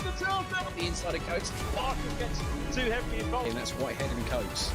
The inside of Coates. Barker gets too heavily involved. And that's Whitehead and Coates.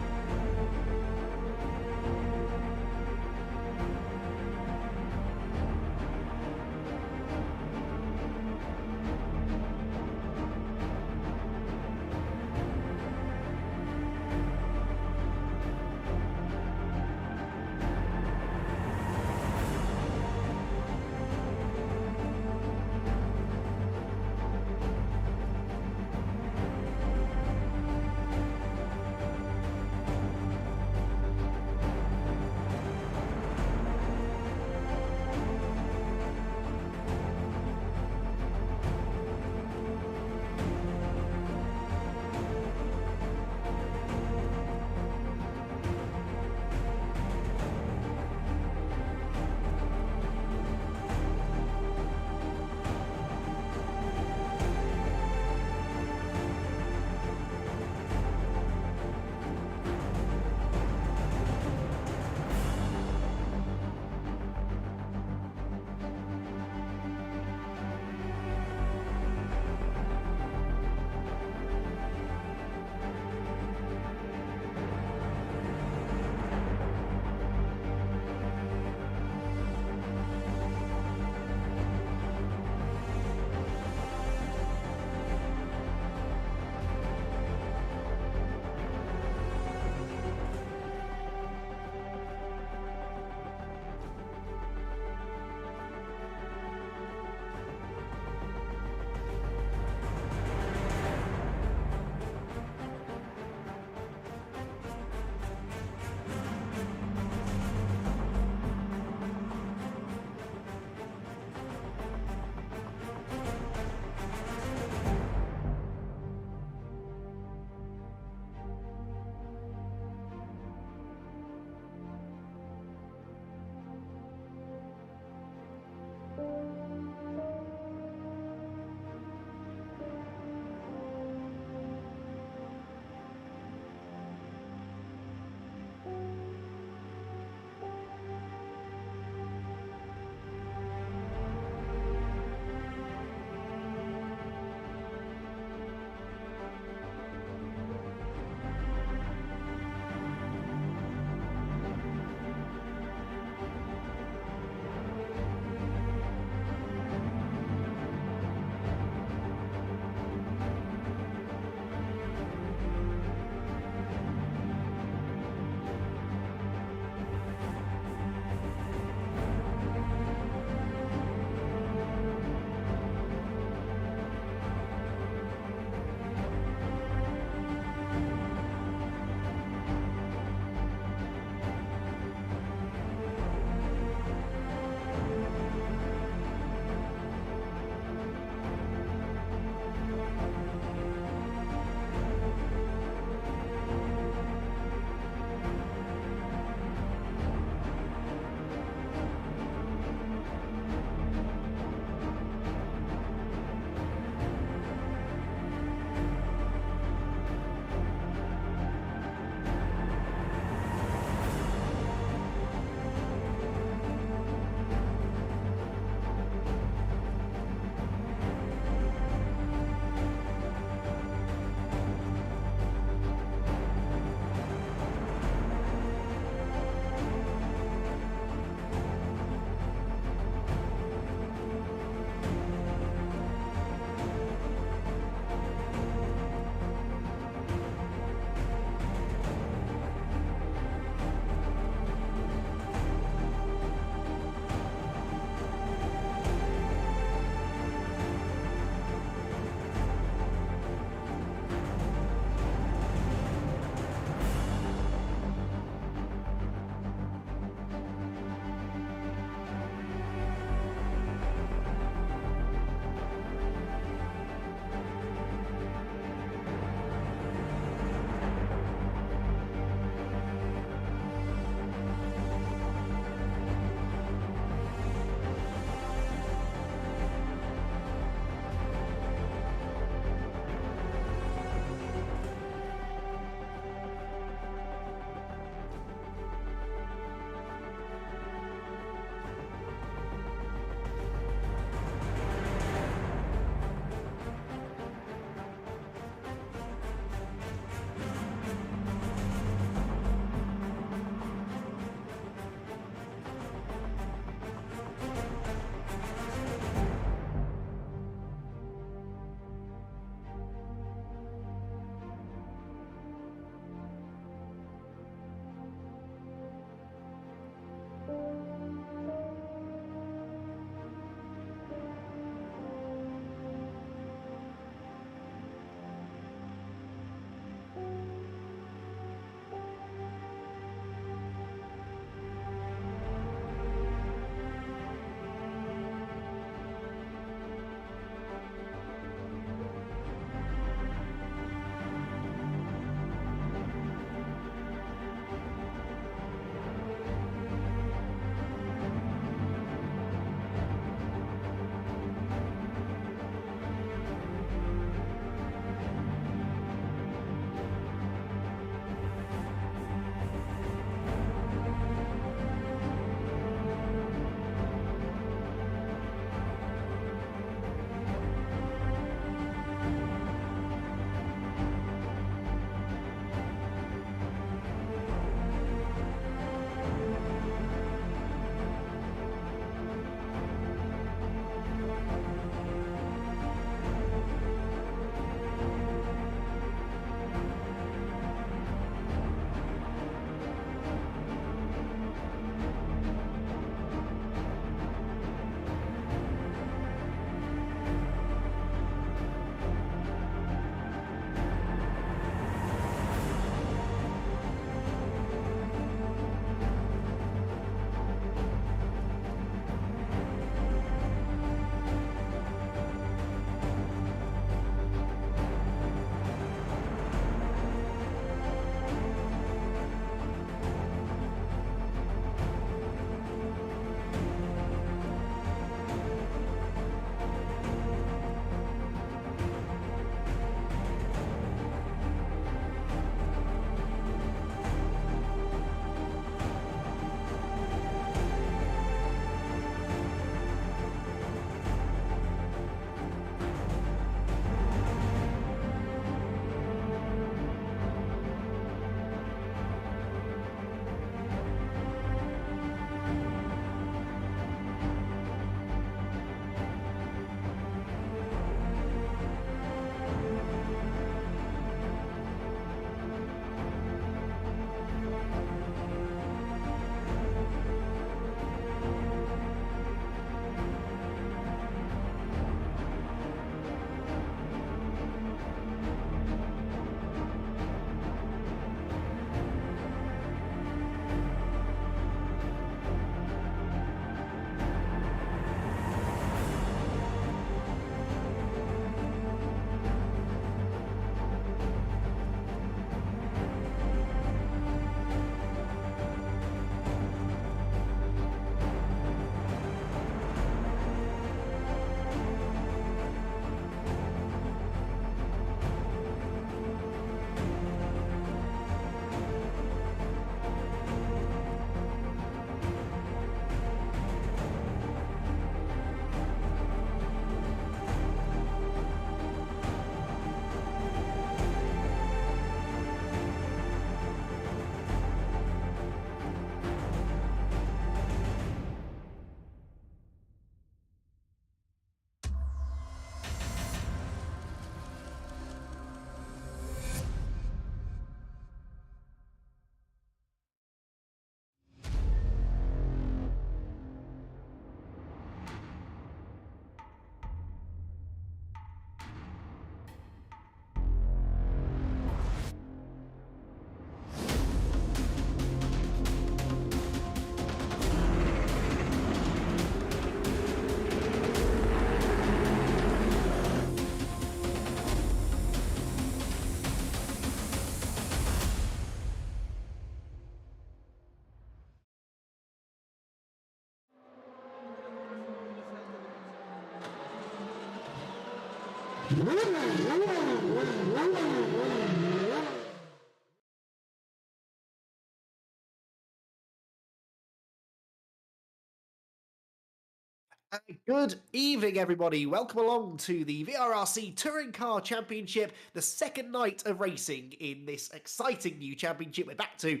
Good evening, everybody. Welcome along to the VRRC Touring Car Championship, the second night of racing in this exciting new championship. We're back to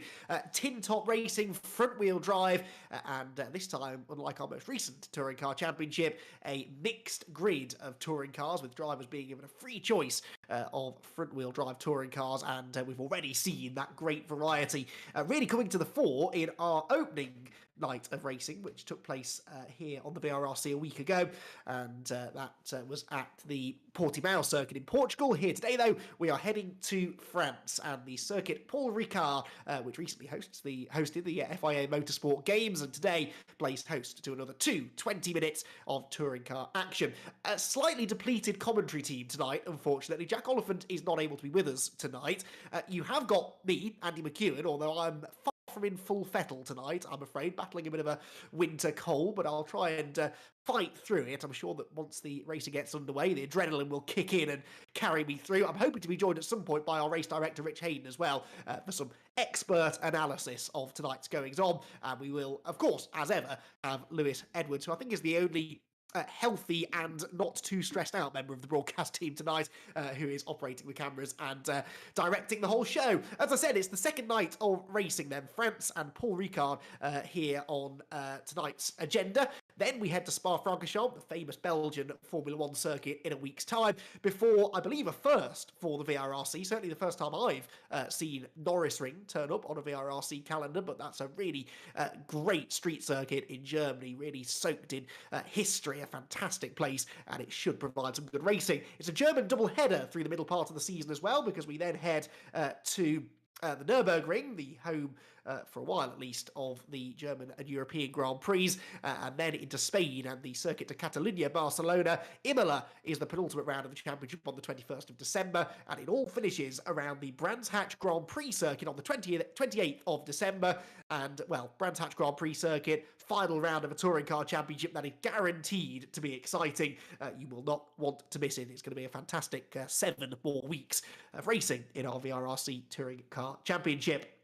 tin top racing, front wheel drive, and this time, unlike our most recent Touring Car Championship, a mixed grid of touring cars with drivers being given a free choice of front wheel drive touring cars, and we've already seen that great variety really coming to the fore in our opening night of racing, which took place here on the VRRC a week ago, and that was at the Portimao circuit in Portugal. Here today, though, we are heading to France and the circuit Paul Ricard, which recently hosted the FIA Motorsport Games, and today plays host to another 20 minutes of touring car action. A slightly depleted commentary team tonight, unfortunately. Jack Oliphant is not able to be with us tonight. You have got me, Andy McEwan, although I'm from in full fettle tonight, I'm afraid, battling a bit of a winter cold, but I'll try and fight through it. I'm sure that once the racing gets underway, the adrenaline will kick in and carry me through. I'm hoping to be joined at some point by our race director, Rich Hayden, as well, for some expert analysis of tonight's goings-on. And we will, of course, as ever, have Lewis Edwards, who I think is the only healthy and not too stressed out member of the broadcast team tonight, who is operating the cameras and directing the whole show. As I said, it's the second night of racing then. France and Paul Ricard here on tonight's agenda. Then we head to Spa-Francorchamps, the famous Belgian Formula One circuit, in a week's time, before, I believe, a first for the VRRC. Certainly the first time I've seen Norris Ring turn up on a VRRC calendar, but that's a really great street circuit in Germany, really soaked in history, a fantastic place, and it should provide some good racing. It's a German double-header through the middle part of the season as well, because we then head to the Nürburgring, the home, for a while at least, of the German and European Grand Prix, and then into Spain and the Circuit de Catalunya, Barcelona. Imola is the penultimate round of the championship on the 21st of December, and it all finishes around the Brands Hatch Grand Prix circuit on the 28th of December. And, well, Brands Hatch Grand Prix circuit, final round of a touring car championship that is guaranteed to be exciting. You will not want to miss it. It's going to be a fantastic 7 more weeks of racing in our VRRC Touring Car Championship.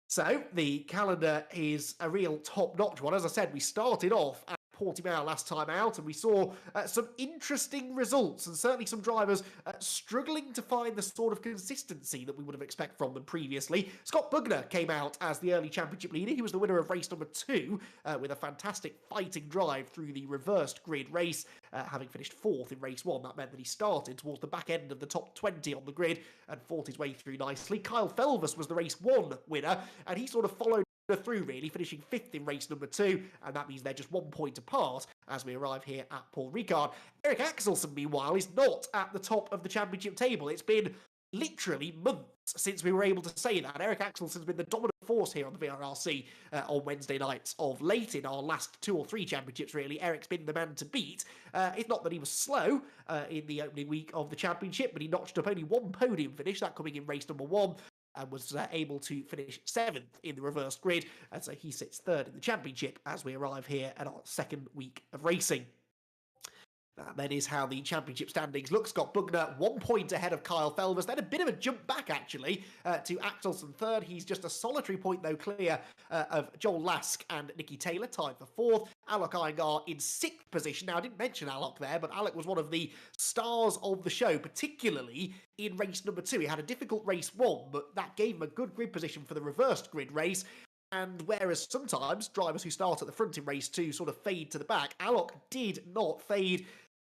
So, the calendar is a real top-notch one. As I said, we started off at Portimao last time out, and we saw some interesting results, and certainly some drivers struggling to find the sort of consistency that we would have expected from them previously. Scott Bugner came out as the early championship leader. He was the winner of race number 2 with a fantastic fighting drive through the reversed grid race, having finished 4th in race 1. That meant that he started towards the back end of the top 20 on the grid and fought his way through nicely. Kyle Felvers was the race 1 winner, and he sort of followed through, really, finishing 5th in race number 2, and that means they're just 1 point apart as we arrive here at Paul Ricard. Eric Axelsen, meanwhile, is not at the top of the championship table. It's been literally months since we were able to say that. Eric Axelsen's been the dominant force here on the VRRC on Wednesday nights of late. In our last 2 or 3 championships, really, Eric's been the man to beat. It's not that he was slow in the opening week of the championship, but he notched up only 1 podium finish, that coming in race number 1, and was able to finish 7th in the reverse grid, and so he sits 3rd in the championship as we arrive here at our 2nd week of racing. That then is how the championship standings look. Scott Bugner 1 point ahead of Kyle Felvers, then a bit of a jump back actually to Axelsen 3rd. He's just a solitary point though clear of Joel Lask and Nicky Taylor, tied for 4th. Alok Iyengar in 6th position. Now I didn't mention Alok there, but Alok was one of the stars of the show, particularly in race number 2. He had a difficult race 1, but that gave him a good grid position for the reversed grid race. And whereas sometimes drivers who start at the front in race 2 sort of fade to the back, Alok did not fade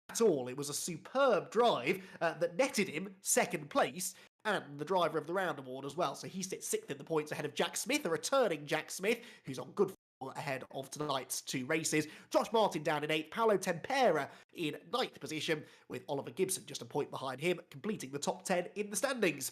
at all. It was a superb drive that netted him 2nd place and the driver of the round award as well. So he sits 6th in the points ahead of Jack Smith, a returning Jack Smith, who's on good form ahead of tonight's 2 races. Josh Martin down in 8th, Paolo Tempera in 9th position, with Oliver Gibson just a point behind him, completing the top 10 in the standings.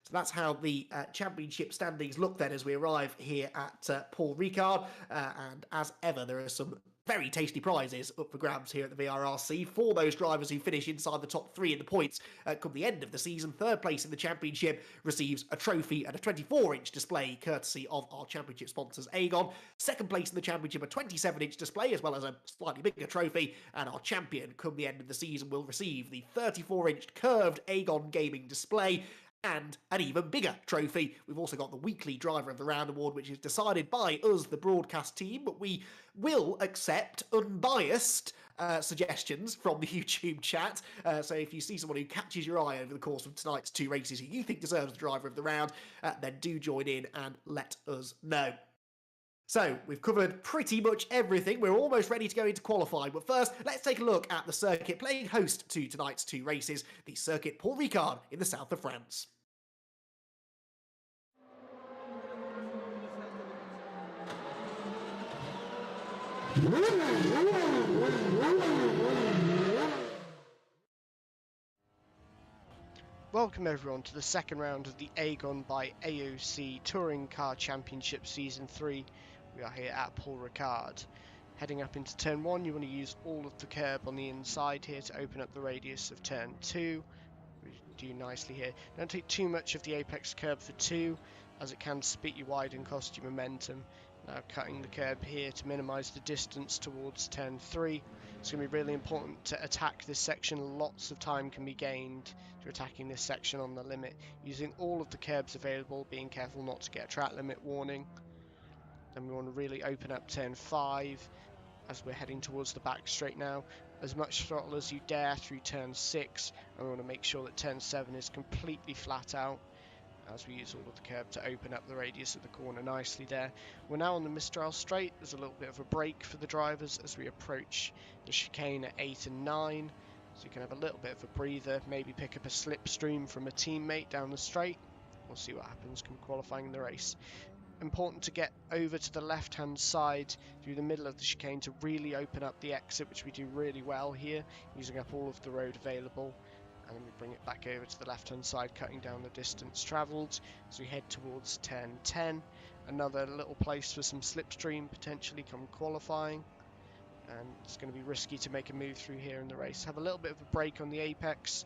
So that's how the championship standings look then as we arrive here at Paul Ricard. And as ever, there are some very tasty prizes up for grabs here at the VRRC for those drivers who finish inside the top 3 in the points come the end of the season. Third place in the championship receives a trophy and a 24-inch display courtesy of our championship sponsors Aegon. Second place in the championship, a 27-inch display as well as a slightly bigger trophy, and our champion come the end of the season will receive the 34-inch curved Aegon gaming display and an even bigger trophy. We've also got the weekly Driver of the Round award, which is decided by us, the broadcast team, but we will accept unbiased suggestions from the YouTube chat. So if you see someone who catches your eye over the course of tonight's 2 races who you think deserves the Driver of the Round, then do join in and let us know. So, we've covered pretty much everything. We're almost ready to go into qualifying. But first, let's take a look at the circuit playing host to tonight's 2 races, the circuit Paul Ricard in the south of France. Welcome everyone to the second round of the Aegon by AOC Touring Car Championship Season 3. We are here at Paul Ricard. Heading up into turn 1, you want to use all of the curb on the inside here to open up the radius of turn 2. We do nicely here. Don't take too much of the apex curb for 2, as it can spit you wide and cost you momentum. Now cutting the curb here to minimise the distance towards turn 3. It's going to be really important to attack this section. Lots of time can be gained to attacking this section on the limit, using all of the curbs available, being careful not to get a track limit warning. Then we want to really open up turn 5 as we're heading towards the back straight now. As much throttle as you dare through turn 6, and we want to make sure that turn 7 is completely flat out, as we use all of the curb to open up the radius of the corner nicely there. We're now on the Mistral straight. There's a little bit of a break for the drivers as we approach the chicane at 8 and 9. So you can have a little bit of a breather, maybe pick up a slipstream from a teammate down the straight. We'll see what happens come qualifying the race. Important to get over to the left hand side through the middle of the chicane to really open up the exit, which we do really well here, using up all of the road available. And then we bring it back over to the left hand side, cutting down the distance travelled as we head towards turn 10. Another little place for some slipstream potentially come qualifying, and it's going to be risky to make a move through here in the race. Have a little bit of a break on the apex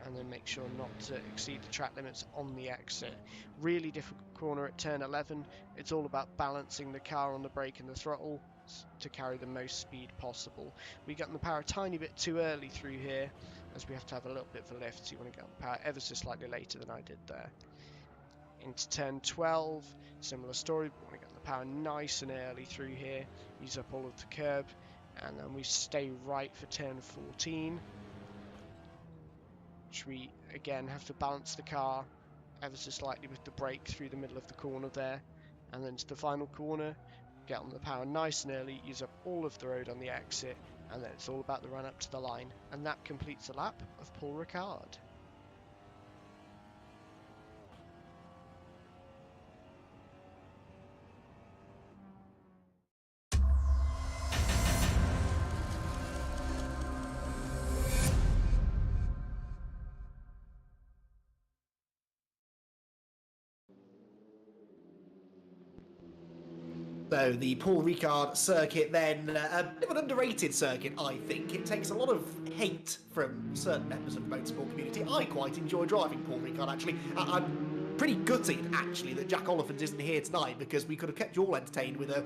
and then make sure not to exceed the track limits on the exit. Really difficult corner at turn 11. It's all about balancing the car on the brake and the throttle to carry the most speed possible. We got on the power a tiny bit too early through here, as we have to have a little bit of a lift, so you want to get on the power ever so slightly later than I did there. Into turn 12, similar story, but we want to get on the power nice and early through here, use up all of the curb, and then we stay right for turn 14, which we again have to balance the car ever so slightly with the brake through the middle of the corner there, and then to the final corner, get on the power nice and early, use up all of the road on the exit, and then it's all about the run up to the line. And that completes a lap of Paul Ricard. So the Paul Ricard circuit then, a bit of an underrated circuit, I think. It takes a lot of hate from certain members of the motorsport community. I quite enjoy driving Paul Ricard, actually. I'm pretty gutted, actually, that Jack Oliphant isn't here tonight, because we could have kept you all entertained with a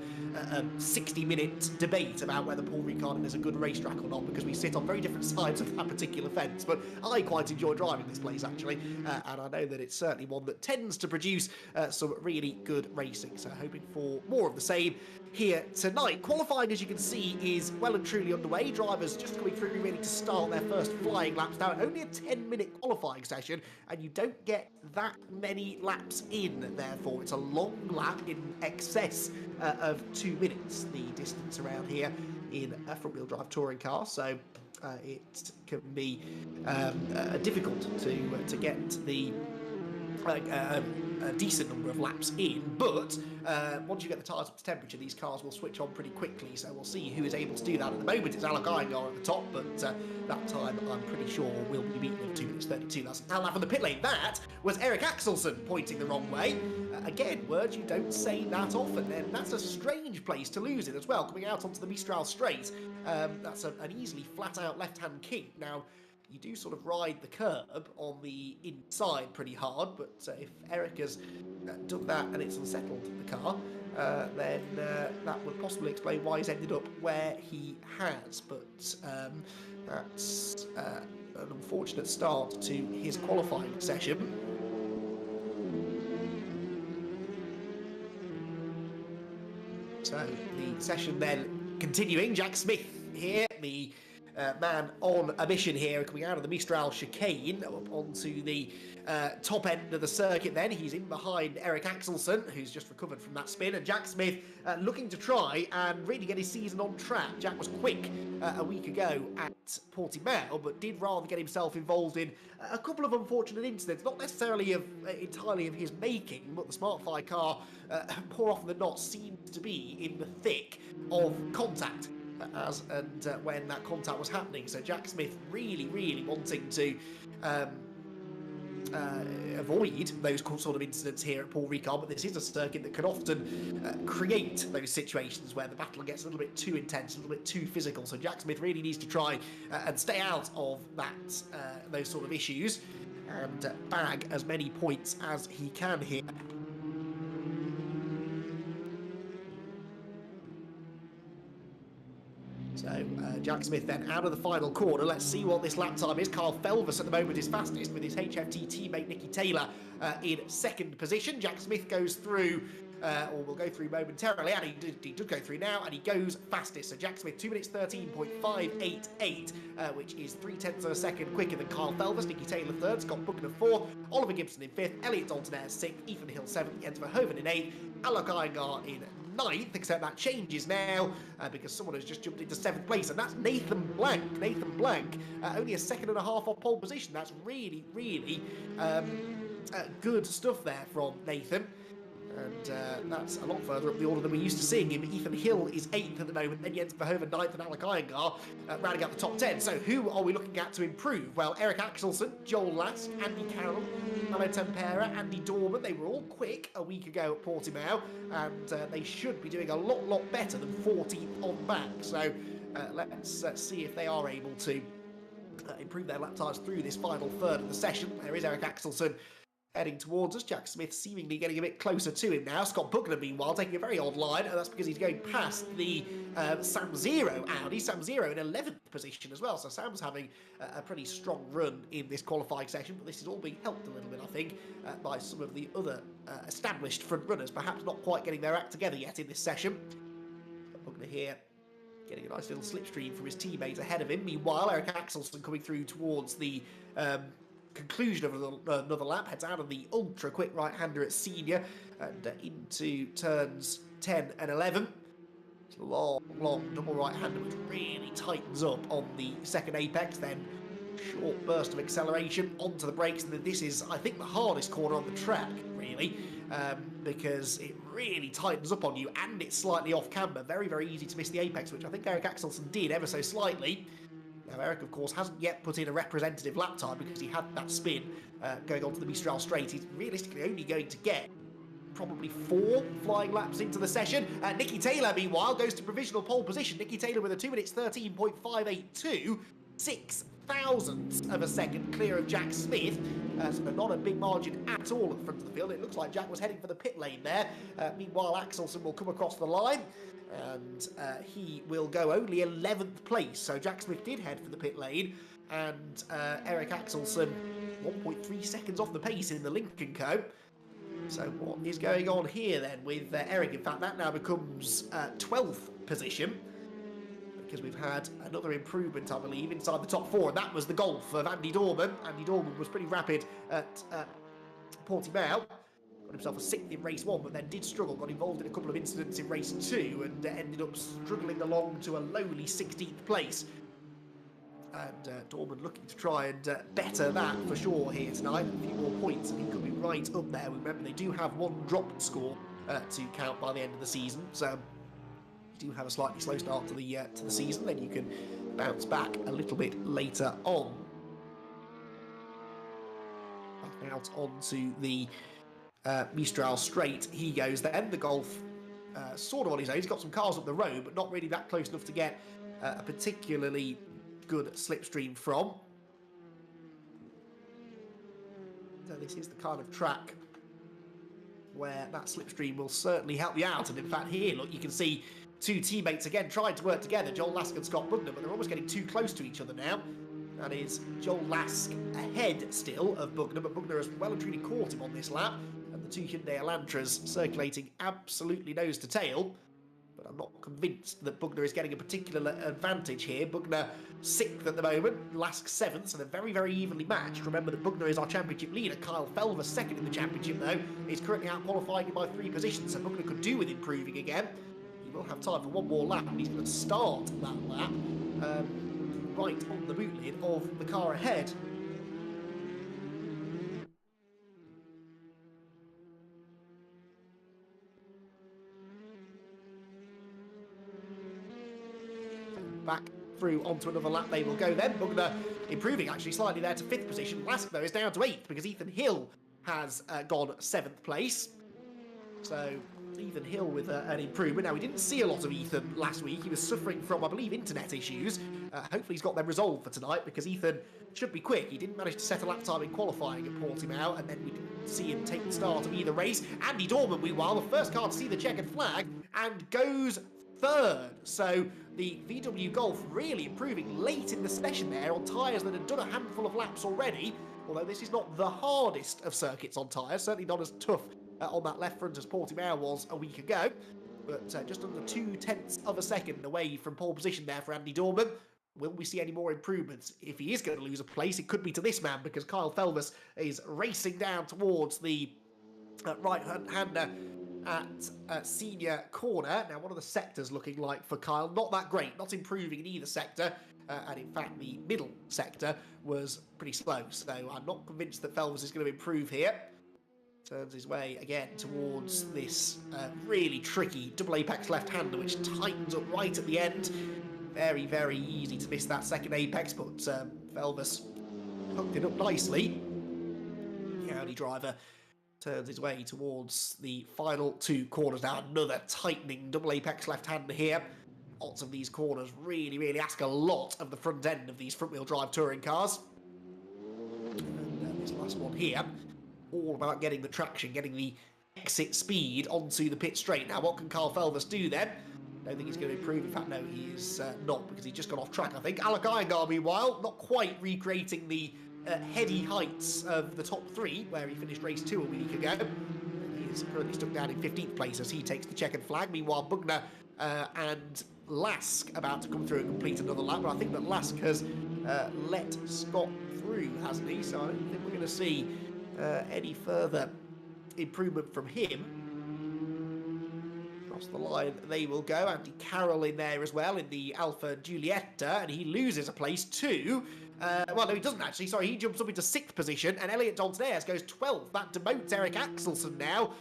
60-minute debate about whether Paul Ricard is a good racetrack or not, because we sit on very different sides of that particular fence. But I quite enjoy driving this place, actually, and I know that it's certainly one that tends to produce some really good racing, so hoping for more of the same here tonight. Qualifying, as you can see, is well and truly underway. Drivers just coming through ready to start their first flying laps now. Only a 10-minute qualifying session, and you don't get that many laps in, therefore it's a long lap in excess of 2 minutes, the distance around here in a front-wheel drive touring car, so it can be difficult to get the a decent number of laps in, but once you get the tyres up to temperature, these cars will switch on pretty quickly, so we'll see who is able to do that. At the moment, it's Alec Iyengar at the top, but that time, I'm pretty sure, will be beaten in 2 minutes 32. That's Al from the pit lane. That was Eric Axelsen pointing the wrong way. Again, words you don't say that often, and that's a strange place to lose it as well, coming out onto the Mistral straight. That's an easily flat-out left-hand kick. Now, you do sort of ride the curb on the inside pretty hard, but if Eric has done that and it's unsettled the car, then that would possibly explain why he's ended up where he has. But that's an unfortunate start to his qualifying session. So the session then continuing. Jack Smith here, the man on a mission here, coming out of the Mistral chicane up onto the top end of the circuit. Then he's in behind Eric Axelsen, who's just recovered from that spin, and Jack Smith looking to try and really get his season on track. Jack was quick a week ago at Portimao, but did rather get himself involved in a couple of unfortunate incidents, not necessarily entirely of his making, but the SmartFi car more often than not seemed to be in the thick of contact as and when that contact was happening. So Jack Smith really wanting to avoid those sort of incidents here at Paul Ricard, but this is a circuit that can often create those situations where the battle gets a little bit too intense, a little bit too physical. So Jack Smith really needs to try and stay out of that those sort of issues and bag as many points as he can here. So Jack Smith then out of the final corner. Let's see what this lap time is. Carl Felvis at the moment is fastest, with his HFT teammate Nicky Taylor in second position. Jack Smith goes through, or will go through momentarily, and he did go through now, and he goes fastest. So Jack Smith 2 minutes 13.588, which is 0.3 of a second quicker than Carl Felvis. Nicky Taylor third, Scott Buckner fourth, Oliver Gibson in fifth, Elliot Dalton Ayres sixth, Ethan Hill seventh, Jens Verhoeven in eighth, Alec Iyengar in ninth, except that changes now because someone has just jumped into seventh place, and that's Nathan Blank. Only a second and a half off pole position. That's really good stuff there from Nathan. And that's a lot further up the order than we're used to seeing him. Ethan Hill is 8th at the moment, then Jens Verhoeven 9th, and Alec Iyengar rounding out the top 10. So who are we looking at to improve? Well, Eric Axelsen, Joel Last, Andy Carroll, Malo Tempera, Andy Dorman. They were all quick a week ago at Portimao, and they should be doing a lot better than 14th on back. So let's see if they are able to improve their lap times through this final third of the session. There is Eric Axelsen heading towards us. Jack Smith seemingly getting a bit closer to him now. Scott Buckner, meanwhile, taking a very odd line, and that's because he's going past the Sam Zero Audi. Sam Zero in 11th position as well, so Sam's having a pretty strong run in this qualifying session, but this is all being helped a little bit, I think, by some of the other established front runners, perhaps not quite getting their act together yet in this session. Buckner here getting a nice little slipstream from his teammates ahead of him. Meanwhile, Eric Axelsen coming through towards the conclusion of another lap, heads out of the ultra quick right-hander at senior and into turns 10 and 11. It's a long double right-hander which really tightens up on the second apex, then short burst of acceleration onto the brakes, and then this is, I think, the hardest corner on the track, really, because it really tightens up on you and it's slightly off camber. Very easy to miss the apex, which I think Eric Axelsen did ever so slightly. Now, Eric, of course, hasn't yet put in a representative lap time because he had that spin going on to the Mistral straight. He's realistically only going to get probably 4 flying laps into the session. Nicky Taylor, meanwhile, goes to provisional pole position. Nicky Taylor with a 2 minutes 13.582, 0.006 of a second clear of Jack Smith. So not a big margin at all at the front of the field. It looks like Jack was heading for the pit lane there. Meanwhile, Axelsen will come across the line, and he will go only 11th place. So Jack Smith did head for the pit lane, and Eric Axelsen 1.3 seconds off the pace in the Lincoln Co. So what is going on here then with Eric? In fact, that now becomes 12th position, because we've had another improvement, I believe, inside the top 4, and that was the Golf of Andy Dorman. Andy Dorman was pretty rapid at Portimao. Got himself a 6th in race 1, but then did struggle, got involved in a couple of incidents in race 2, and ended up struggling along to a lowly 16th place. And Dorman looking to try and better that for sure here tonight. A few more points and he could be right up there. Remember, they do have one dropped score to count by the end of the season. So you do have a slightly slow start to the season. Then you can bounce back a little bit later on. Back out onto the Mistral straight. He goes then. The Golf sort of on his own. He's got some cars up the road, but not really that close enough to get a particularly good slipstream from. So this is the kind of track where that slipstream will certainly help you out. And in fact here, look, you can see two teammates again trying to work together, Joel Lask and Scott Bugner, but they're almost getting too close to each other now. That is Joel Lask ahead still of Bugner, but Bugner has well and truly caught him on this lap. And the two Hyundai Elantras circulating absolutely nose to tail. But I'm not convinced that Bugner is getting a particular advantage here. Bugner 6th at the moment, Lask 7th, so they're very, very evenly matched. Remember that Bugner is our championship leader. Kyle Felver 2nd in the championship, though. He's currently out qualifying him by 3 positions, so Bugner could do with improving again. He will have time for one more lap, and he's going to start that lap right on the boot lid of the car ahead. Back through onto another lap they will go then. Bugner improving actually slightly there to 5th position. Lask though is down to 8th because Ethan Hill has gone 7th place. So Ethan Hill with an improvement. Now we didn't see a lot of Ethan last week. He was suffering from, I believe, internet issues. Hopefully he's got them resolved for tonight because Ethan should be quick. He didn't manage to set a lap time in qualifying at Portimao, and then we didn't see him take the start of either race. Andy Dorman, meanwhile, the first car to see the checkered flag and goes 3rd. So the VW Golf really improving late in the session there on tyres that had done a handful of laps already, although this is not the hardest of circuits on tyres, certainly not as tough on that left front as Portimao was a week ago, but just under 0.2 of a second away from pole position there for Andy Dorman. Will we see any more improvements? If he is going to lose a place, it could be to this man, because Kyle Felvis is racing down towards the right-hander at senior corner. Now, what are the sectors looking like for Kyle? Not that great, not improving in either sector. And in fact, the middle sector was pretty slow. So I'm not convinced that Felvis is going to improve here. Turns his way again towards this really tricky double apex left-hander, which tightens up right at the end. Very, very easy to miss that second apex, but Felvis hooked it up nicely. The Audi driver turns his way towards the final 2 corners. Now another tightening double apex left-hander here. Lots of these corners really, really ask a lot of the front end of these front-wheel drive touring cars. And this last one here, all about getting the traction, getting the exit speed onto the pit straight. Now, what can Carl Felvis do then? I don't think he's going to improve. In fact, no, he is not, because he's just gone off track, I think. Alec Iyengar, meanwhile, not quite recreating the heady heights of the top 3, where he finished race 2 a week ago. He is currently stuck down in 15th place as he takes the checkered flag. Meanwhile, Bugner and Lask about to come through and complete another lap, but I think that Lask has let Scott through, hasn't he? So I don't think we're going to see any further improvement from him. Across the line they will go. Andy Carroll in there as well in the Alfa Giulietta, and he loses a place too. Well, no, he doesn't actually. Sorry, he jumps up into 6th position, and Elliot Dalton-Ayres goes 12th. That demotes Eric Axelsen now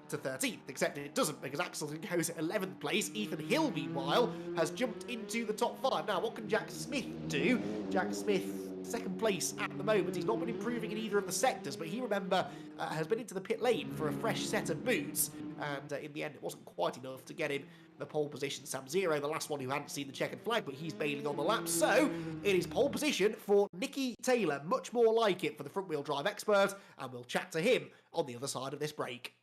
to 13th, except it doesn't, because Axelsen goes 11th place. Ethan Hill, meanwhile, has jumped into the top 5. Now, what can Jack Smith do? Jack Smith, 2nd place at the moment. He's not been improving in either of the sectors, but he, remember, has been into the pit lane for a fresh set of boots, and in the end, it wasn't quite enough to get him the pole position. Sam Zero, the last one who hadn't seen the checkered flag, but he's bailing on the lap. So, it is pole position for Nicky Taylor. Much more like it for the front-wheel drive expert, and we'll chat to him on the other side of this break.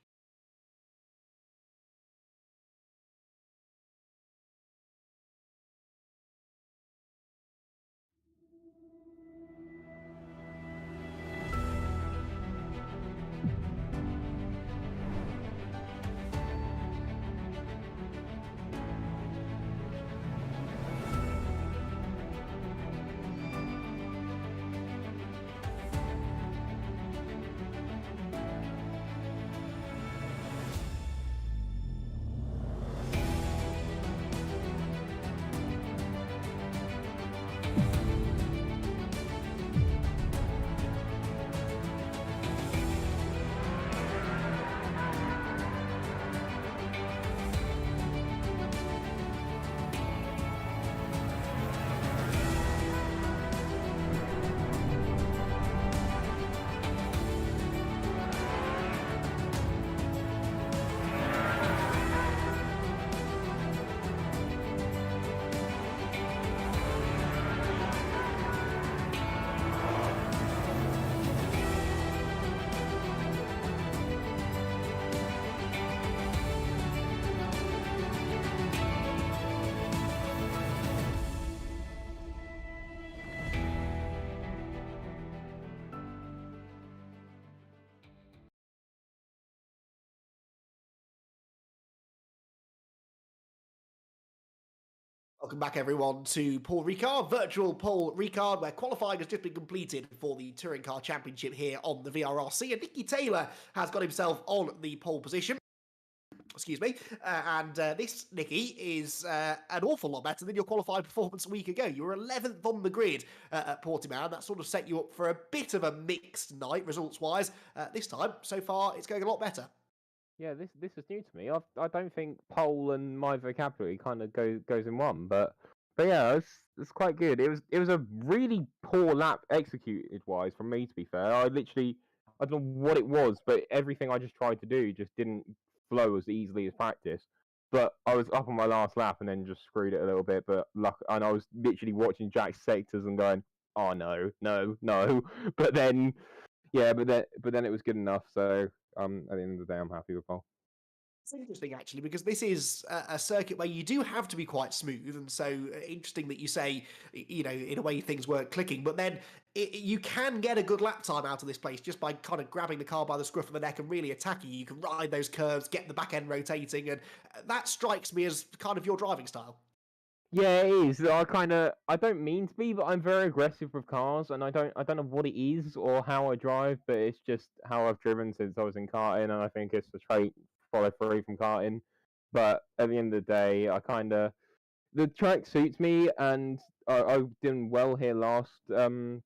Welcome back, everyone, to Paul Ricard, virtual Paul Ricard, where qualifying has just been completed for the Touring Car Championship here on the VRRC, and Nicky Taylor has got himself on the pole position. Excuse me. This, Nicky, is an awful lot better than your qualifying performance a week ago. You were 11th on the grid at Portimao. That sort of set you up for a bit of a mixed night, results-wise. This time, so far, it's going a lot better. Yeah, this is new to me. I don't think pole and my vocabulary kind of goes in one, but yeah, it's quite good. It was a really poor lap executed wise from me, to be fair. I don't know what it was, but everything I just tried to do just didn't flow as easily as practice. But I was up on my last lap and then just screwed it a little bit. And I was literally watching Jack's sectors and going, oh no. But then it was good enough. So at the end of the day, I'm happy with pole. It's interesting, actually, because this is a circuit where you do have to be quite smooth, and so interesting that you say, you know, in a way things weren't clicking, but then you can get a good lap time out of this place just by kind of grabbing the car by the scruff of the neck and really attacking. You can ride those curves, get the back end rotating, and that strikes me as kind of your driving style. Yeah, it is. I don't mean to be, but I'm very aggressive with cars, and I don't know what it is or how I drive, but it's just how I've driven since I was in karting, and I think it's a trait follow through from karting. But at the end of the day, the track suits me, and I did well here last touring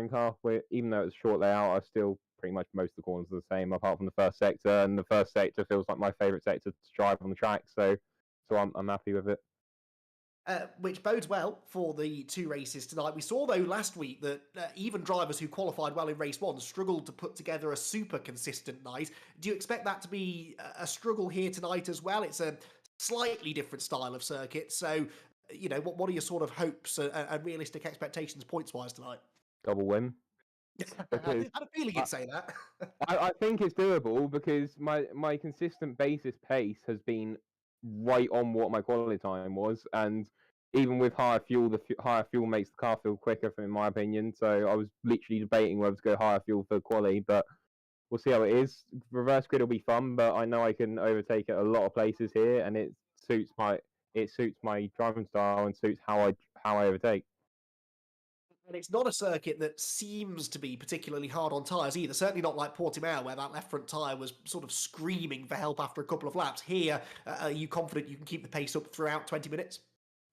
car. Where even though it was a short layout, I still pretty much most of the corners are the same, apart from the first sector, and the first sector feels like my favourite sector to drive on the track. So I'm happy with it. Which bodes well for the two races tonight. We saw, though, last week that even drivers who qualified well in race one struggled to put together a super consistent night. Do you expect that to be a struggle here tonight as well? It's a slightly different style of circuit. So, you know, what are your sort of hopes and realistic expectations points-wise tonight? Double win. I had a feeling you'd say that. I think it's doable because my consistent basis pace has been right on what my quality time was, and even with higher fuel, higher fuel makes the car feel quicker, in my opinion. So I was literally debating whether to go higher fuel for quality, but we'll see how it is. Reverse grid will be fun, but I know I can overtake at a lot of places here, and it suits my driving style and suits how I overtake. And it's not a circuit that seems to be particularly hard on tyres either. Certainly not like Portimao, where that left front tyre was sort of screaming for help after a couple of laps. Here, are you confident you can keep the pace up throughout 20 minutes?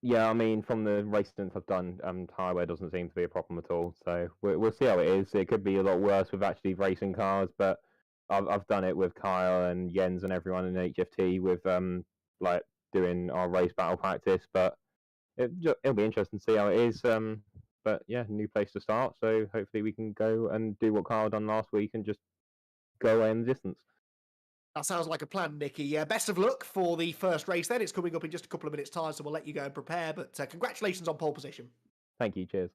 Yeah, I mean, from the race stints I've done, tyre wear doesn't seem to be a problem at all. So we'll see how it is. It could be a lot worse with actually racing cars, but I've done it with Kyle and Jens and everyone in HFT with like doing our race battle practice. But it'll be interesting to see how it is. But yeah, new place to start. So hopefully we can go and do what Kyle done last week and just go away in the distance. That sounds like a plan, Nicky. Best of luck for the first race then. It's coming up in just a couple of minutes' time, so we'll let you go and prepare. But congratulations on pole position. Thank you. Cheers.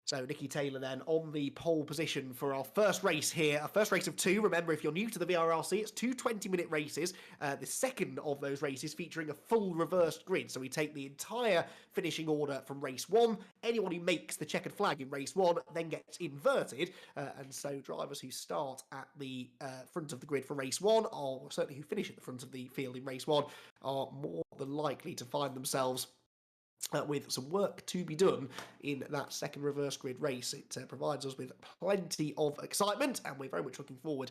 So Nicky Taylor then on the pole position for our first race here. Our first race of two. Remember, if you're new to the VRRC, it's two 20-minute races. The second of those races featuring a full reversed grid. So we take the entire finishing order from race one. Anyone who makes the checkered flag in race one then gets inverted. And so drivers who start at the front of the grid for race one, or certainly who finish at the front of the field in race one, are more than likely to find themselves with some work to be done in that second reverse grid race. It provides us with plenty of excitement, and we're very much looking forward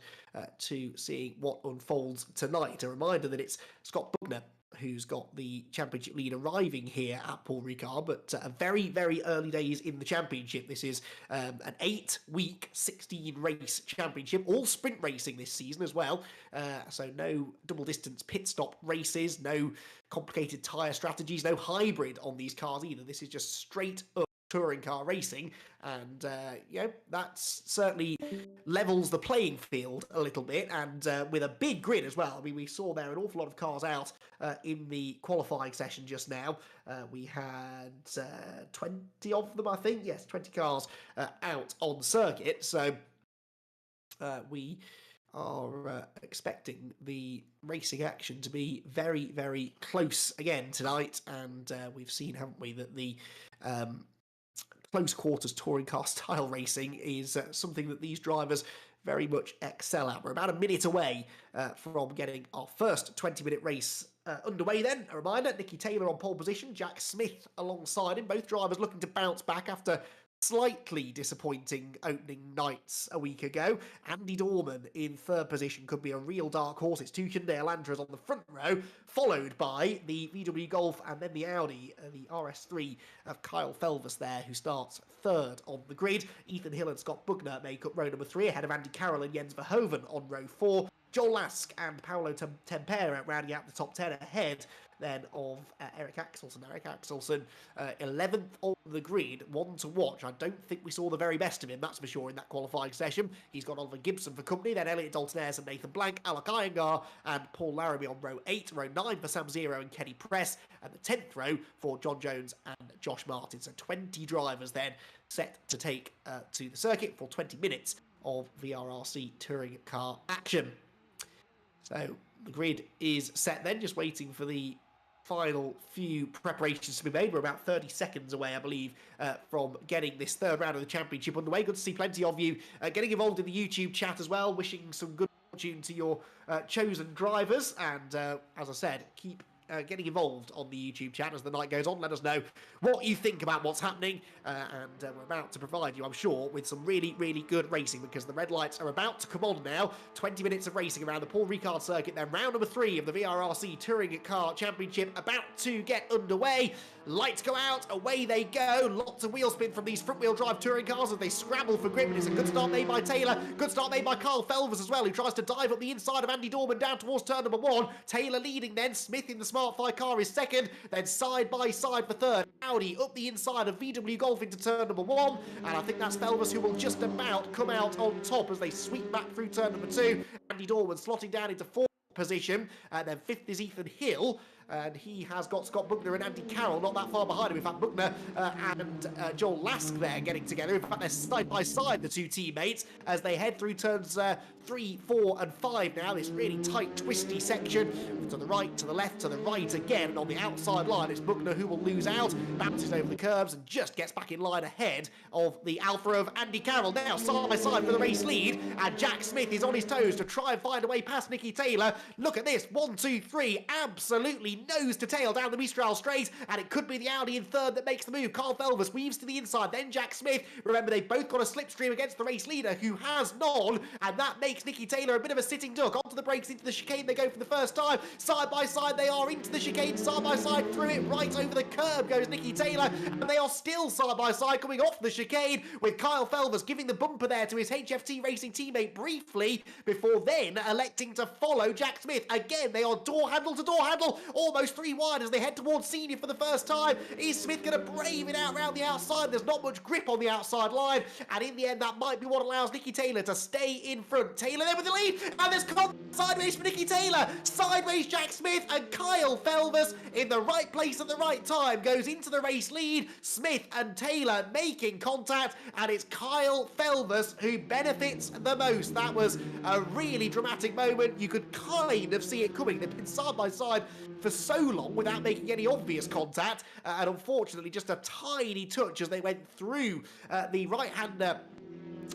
to seeing what unfolds tonight. A reminder that it's Scott Bugner who's got the championship lead arriving here at Paul Ricard, but very, very early days in the championship. This is an 8-week, 16-race championship, all sprint racing this season as well. So no double-distance pit stop races, no complicated tyre strategies, no hybrid on these cars either. This is just straight up touring car racing, and that's certainly levels the playing field a little bit, and with a big grid as well. I mean, we saw there an awful lot of cars out in the qualifying session just now. We had 20 of them, I think. Yes, 20 cars out on circuit. So we are expecting the racing action to be very, very close again tonight, and we've seen, haven't we, that the close quarters touring car style racing is something that these drivers very much excel at. We're about a minute away from getting our first 20-minute race underway then. A reminder, Nicky Taylor on pole position, Jack Smith alongside him. Both drivers looking to bounce back after slightly disappointing opening nights a week ago. Andy Dorman in third position could be a real dark horse. It's two Hyundai Elantras on the front row, followed by the VW Golf and then the Audi, the RS3 of Kyle Felvers there, who starts third on the grid. Ethan Hill and Scott Bugner make up row number 3, ahead of Andy Carroll and Jens Verhoeven on row 4. Joel Lask and Paolo Tempera rounding out the top 10 ahead then of Eric Axelson. Eric Axelson, 11th on the grid, one to watch. I don't think we saw the very best of him, that's for sure, in that qualifying session. He's got Oliver Gibson for company, then Elliot Dalton-Ayres and Nathan Blank, Alec Iyengar and Paul Larrabee on row 8, row 9 for Sam Zero and Kenny Press, and the 10th row for John Jones and Josh Martin. So 20 drivers then set to take to the circuit for 20 minutes of VRRC touring car action. So the grid is set then, just waiting for the final few preparations to be made. We're about 30 seconds away, I believe, from getting this third round of the championship underway. Good to see plenty of you getting involved in the YouTube chat as well, wishing some good fortune to your chosen drivers. And as I said, keep getting involved on the YouTube chat as the night goes on. Let us know what you think about what's happening, and we're about to provide you, I'm sure, with some really, really good racing, because the red lights are about to come on now. 20 minutes of racing around the Paul Ricard circuit, then round number 3 of the VRRC Touring Car Championship about to get underway. Lights go out, away they go. Lots of wheel spin from these front-wheel drive touring cars as they scramble for grip, and it's a good start made by Taylor. Good start made by Kyle Felvers as well, who tries to dive up the inside of Andy Dorman down towards turn number 1. Taylor leading then. Smith in the Smart 5 car is second, then side by side for third. Audi up the inside of VW Golf into turn number 1, and I think that's Felvers who will just about come out on top as they sweep back through turn number 2. Andy Dorman slotting down into 4th position, and then 5th is Ethan Hill, and he has got Scott Bugner and Andy Carroll not that far behind him. In fact, Bugner and Joel Lask there getting together. In fact, they're side by side, the two teammates, as they head through turns 3, 4 and 5 now. This really tight, twisty section, to the right, to the left, to the right again, and on the outside line it's Bugner who will lose out, bounces over the curbs and just gets back in line ahead of the Alpha of Andy Carroll. Now side by side for the race lead, and Jack Smith is on his toes to try and find a way past Nicky Taylor. Look at this, 1, 2, 3, absolutely nose to tail down the Mistral straight, and it could be the Audi in third that makes the move. Carl Felvers weaves to the inside, then Jack Smith. Remember, they've both got a slipstream against the race leader, who has none, and that makes Nicky Taylor a bit of a sitting duck. Onto the brakes, into the chicane they go for the first time. Side by side they are, into the chicane, side by side through it, right over the curb goes Nicky Taylor, and they are still side by side coming off the chicane, with Kyle Felvers giving the bumper there to his HFT Racing teammate briefly, before then electing to follow Jack Smith. Again, they are door handle to door handle, almost 3 wide as they head towards senior for the first time. Is Smith going to brave it out round the outside? There's not much grip on the outside line, and in the end that might be what allows Nicky Taylor to stay in front. Taylor there with the lead, and there's sideways for Nicky Taylor, sideways Jack Smith, and Kyle Felvers in the right place at the right time goes into the race lead. Smith and Taylor making contact, and it's Kyle Felvers who benefits the most. That was a really dramatic moment. You could kind of see it coming. They've been side by side for so long without making any obvious contact, and unfortunately just a tiny touch as they went through the right-hander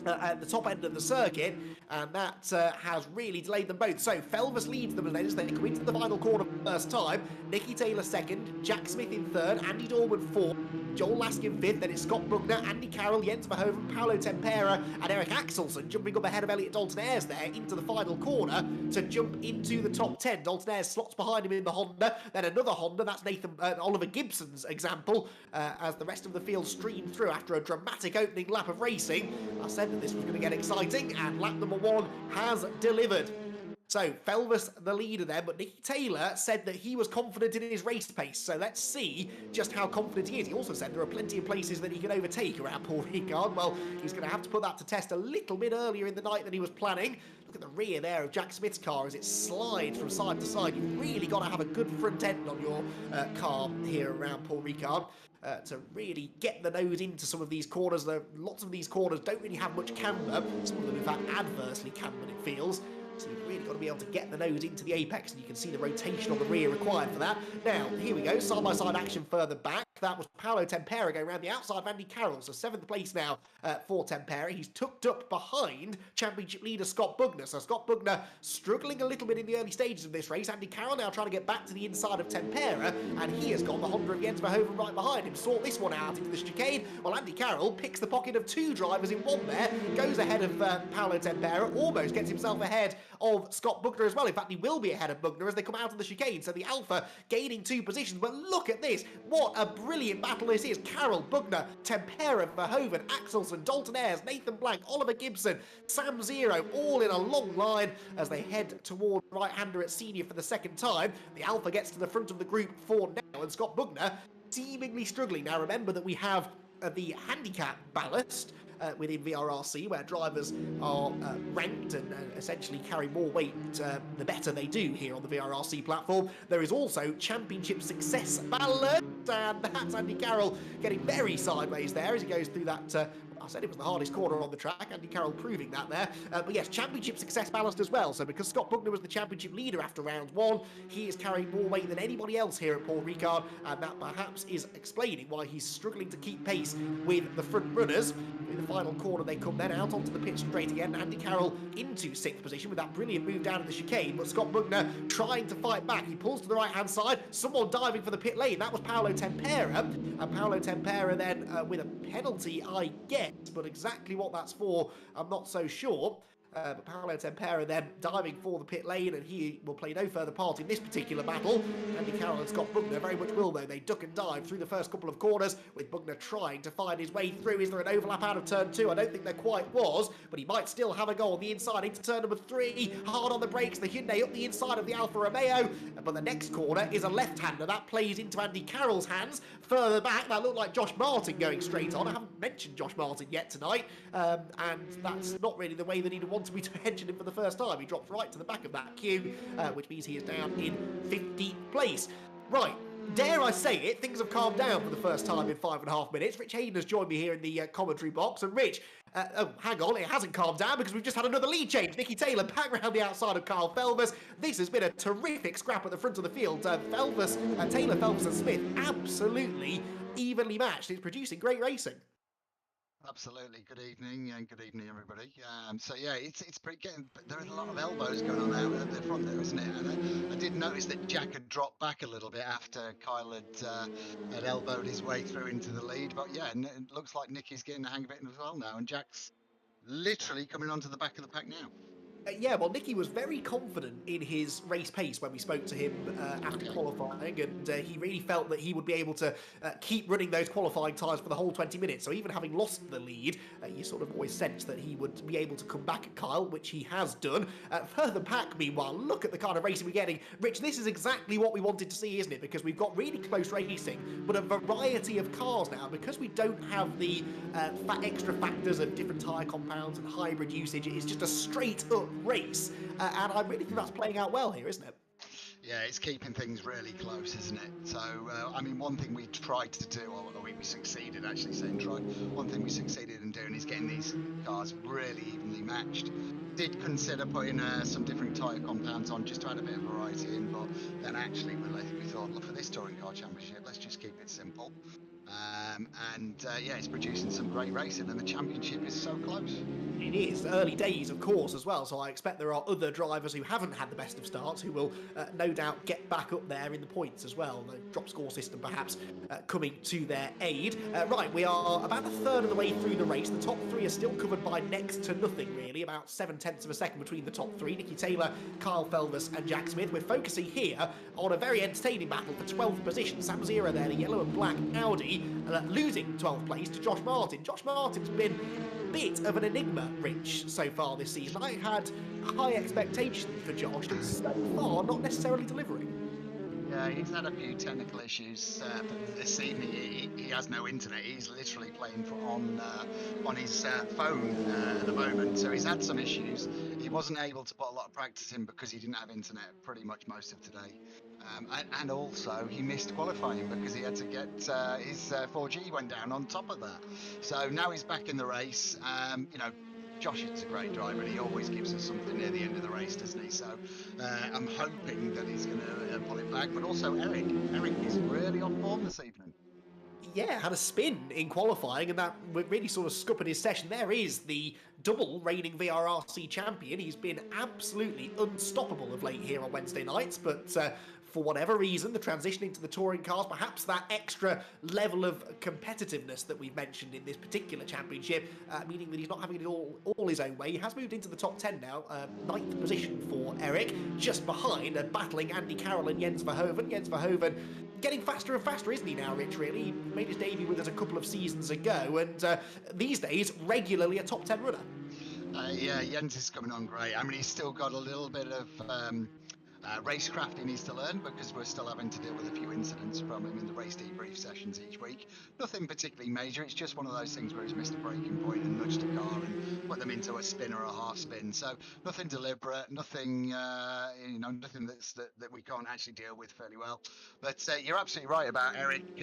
at the top end of the circuit, and that has really delayed them both. So Felvers leads them as they come into the final corner for the first time. Nicky Taylor second, Jack Smith in third, Andy Dorman fourth, Joel Lask in fifth, then it's Scott Bugner, Andy Carroll, Jens Verhoeven, Paolo Tempera and Eric Axelson jumping up ahead of Elliot Dalton-Ayres there into the final corner to jump into the top 10. Dalton-Ayres slots behind him in the Honda, then another Honda, that's Oliver Gibson's example, as the rest of the field streamed through after a dramatic opening lap of racing. I said that this was going to get exciting, and lap number 1 has delivered. So, Felvers the leader there, but Nicky Taylor said that he was confident in his race pace, so let's see just how confident he is. He also said there are plenty of places that he can overtake around Paul Ricard. Well, he's going to have to put that to test a little bit earlier in the night than he was planning. Look at the rear there of Jack Smith's car as it slides from side to side. You've really got to have a good front end on your car here around Paul Ricard. To really get the nose into some of these corners. Lots of these corners don't really have much camber. Some of them, in fact, adversely cambered, it feels. So you've really got to be able to get the nose into the apex, and you can see the rotation on the rear required for that. Now, here we go, side-by-side action further back. that was Paolo Tempera going around the outside of Andy Carroll. So 7th place now for Tempera. He's tucked up behind championship leader Scott Bugner. So Scott Bugner struggling a little bit in the early stages of this race. Andy Carroll now trying to get back to the inside of Tempera, and he has got the Honda of Jens Verhoeven right behind him. Sort this one out into the chicane, while Andy Carroll picks the pocket of 2 drivers in one there, goes ahead of Paolo Tempera, almost gets himself ahead of Scott Bugner as well. In fact, he will be ahead of Bugner as they come out of the chicane. So the Alpha gaining 2 positions. But look at this. What a brilliant battle this is. Carroll, Bugner, Tempera, Verhoeven, Axelson, Dalton Ayres, Nathan Blank, Oliver Gibson, Sam Zero, all in a long line as they head toward right-hander at senior for the second time. The Alpha gets to the front of the group for now, and Scott Bugner seemingly struggling. Now remember that we have the handicap ballast within VRRC, where drivers are ranked and essentially carry more weight the better they do here on the VRRC platform. There is also championship success ballast, and that's Andy Carroll getting very sideways there as he goes through that I said it was the hardest corner on the track. Andy Carroll proving that there. But yes, championship success ballast as well. So because Scott Bugner was the championship leader after round 1, he is carrying more weight than anybody else here at Paul Ricard, and that perhaps is explaining why he's struggling to keep pace with the front runners. In the final corner, they come then out onto the pit straight again. Andy Carroll into 6th position with that brilliant move down in the chicane, but Scott Bugner trying to fight back. He pulls to the right-hand side. Someone diving for the pit lane. That was Paolo Tempera. And Paolo Tempera then with a penalty, I guess, but exactly what that's for, I'm not so sure. But Paolo Tempera then diving for the pit lane, and he will play no further part in this particular battle. Andy Carroll and Scott Bugner very much will, though. They duck and dive through the first couple of corners, with Bugner trying to find his way through. Is there an overlap out of turn 2? I don't think there quite was, but he might still have a go on the inside into turn number 3. Hard on the brakes, the Hyundai up the inside of the Alfa Romeo, but the next corner is a left-hander. That plays into Andy Carroll's hands. Further back, that looked like Josh Martin going straight on. I haven't mentioned Josh Martin yet tonight, and that's not really the way that he'd wanted me to mention him for the first time. He drops right to the back of that queue, which means he is down in 15th place. Right, dare I say it, things have calmed down for the first time in 5.5 minutes. Rich Hayden has joined me here in the commentary box, and Rich, oh, hang on, it hasn't calmed down because we've just had another lead change. Nicky Taylor back around the outside of Carl Felvers. This has been a terrific scrap at the front of the field. Taylor, Felvers and Smith absolutely evenly matched. It's producing great racing. Absolutely. Good evening, and good evening, everybody. So yeah, it's pretty getting. There is a lot of elbows going on now at the front there, isn't it? And I did notice that Jack had dropped back a little bit after Kyle had elbowed his way through into the lead. But yeah, it looks like Nicky's getting the hang of it as well now, and Jack's literally coming onto the back of the pack now. Yeah, well, Nicky was very confident in his race pace when we spoke to him after qualifying, and he really felt that he would be able to keep running those qualifying times for the whole 20 minutes. So even having lost the lead, you sort of always sense that he would be able to come back at Kyle, which he has done. Further back, meanwhile, look at the kind of racing we're getting. Rich, this is exactly what we wanted to see, isn't it? Because we've got really close racing, but a variety of cars now. Because we don't have the extra factors of different tyre compounds and hybrid usage, it's just a straight-up race, and I really think that's playing out well here, isn't it? Yeah, it's keeping things really close, isn't it? So, I mean, one thing we tried to do, or we succeeded actually saying tried, one thing we succeeded in doing is getting these cars really evenly matched. Did consider putting some different tyre compounds on just to add a bit of variety in, but then actually we thought, look, for this Touring Car Championship, let's just keep it simple. Yeah, it's producing some great racing, and the championship is so close. It is early days, of course, as well, so I expect there are other drivers who haven't had the best of starts who will no doubt get back up there in the points as well. The drop score system perhaps coming to their aid. Right, we are about a third of the way through the race. The top 3 are still covered by next to nothing, really, about 7/10 of a second between the top 3. Nicky Taylor, Kyle Felvers and Jack Smith. We're focusing here on a very entertaining battle for 12th position. Sam Zero there, the yellow and black Audi, losing 12th place to Josh Martin. Josh Martin's been a bit of an enigma, Rich, so far this season. I had high expectations for Josh, and so far not necessarily delivering. Yeah, he's had a few technical issues, but this evening he has no internet. He's literally playing on his phone at the moment, so he's had some issues. He wasn't able to put a lot of practice in because he didn't have internet pretty much most of today. And also he missed qualifying because he had to get his 4G went down on top of that. So now he's back in the race. You know, Josh is a great driver, and he always gives us something near the end of the race, doesn't he? So I'm hoping that he's going to pull it back. But also Eric is really on form this evening. yeah, had a spin in qualifying, and that really sort of scuppered his session. There is the double reigning VRRC champion. He's been absolutely unstoppable of late here on Wednesday nights, but for whatever reason, the transition into the touring cars, perhaps that extra level of competitiveness that we've mentioned in this particular championship, meaning that he's not having it all his own way. He has moved into the top 10 now, 9th position for Eric, just behind battling Andy Carroll and Jens Verhoeven. Jens Verhoeven getting faster and faster, isn't he now, Rich, really? He made his debut with us a couple of seasons ago, and these days, regularly a top 10 runner. Yeah, Jens is coming on great. I mean, he's still got a little bit of racecraft he needs to learn, because we're still having to deal with a few incidents from him in the race debrief sessions each week. Nothing particularly major. It's just one of those things where he's missed a braking point and nudged a car and put them into a spin or a half spin. So nothing deliberate, nothing nothing that we can't actually deal with fairly well. But you're absolutely right about Eric.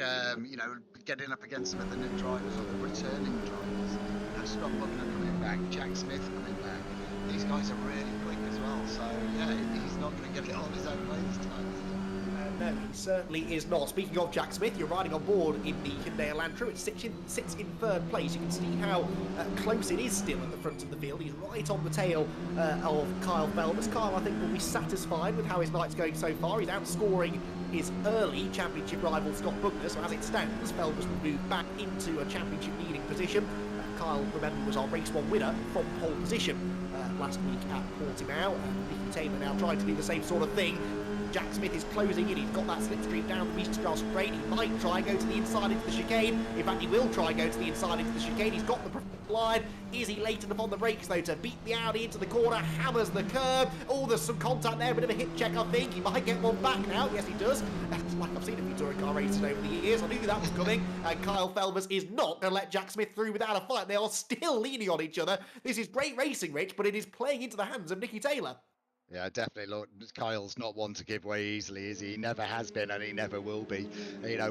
Getting up against some of the new drivers or the returning drivers. Scott Buckner coming back, Jack Smith coming back. These guys are really quick as well, so yeah, he's not going to get it on his own way this time. No, he certainly is not. Speaking of Jack Smith, you're riding on board in the Hyundai Elantra. It sits in third place. You can see how close it is still at the front of the field. He's right on the tail of Kyle Felbers. Kyle, I think, will be satisfied with how his night's going so far. He's outscoring his early championship rival Scott Buckner, so as it stands, Felbers will move back into a championship leading position. Kyle, remember, was our race 1 winner from pole position last week at Portimao. Nicky Taylor now trying to do the same sort of thing. Jack Smith is closing in. He's got that slipstream down the East straight. He might try and go to the inside into the chicane. In fact, he will try and go to the inside into the chicane. He's got the preferred line. Is he late enough on the brakes, though, to beat the Audi into the corner? Hammers the curb. Oh, there's some contact there. A bit of a hit check, I think. He might get one back now. Yes, he does. Like I've seen a few touring car races over the years. I knew that was coming. And Kyle Felbers is not going to let Jack Smith through without a fight. They are still leaning on each other. This is great racing, Rich, but it is playing into the hands of Nicky Taylor. Yeah, definitely. Look, Kyle's not one to give way easily, is he? He never has been, and he never will be.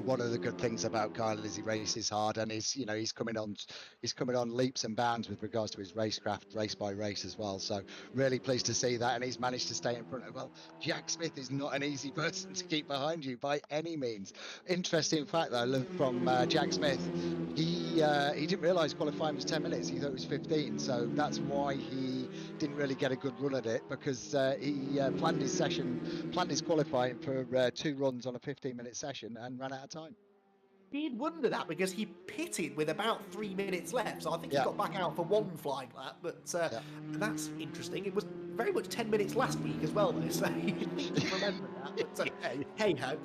One of the good things about Kyle is he races hard, and he's coming on leaps and bounds with regards to his racecraft, race by race as well. So really pleased to see that, and he's managed to stay in front of. Well, Jack Smith is not an easy person to keep behind you by any means. Interesting fact though, from Jack Smith, he didn't realise qualifying was 10 minutes. He thought it was 15, so that's why he didn't really get a good run at it, because he planned his qualifying for 2 runs on a 15-minute session and ran out of time. You'd wonder that, because he pitted with about 3 minutes left, so I think he got back out for 1 flying lap, but that's interesting. It was very much 10 minutes last week as well, though, so you need to remember that. But hey-ho,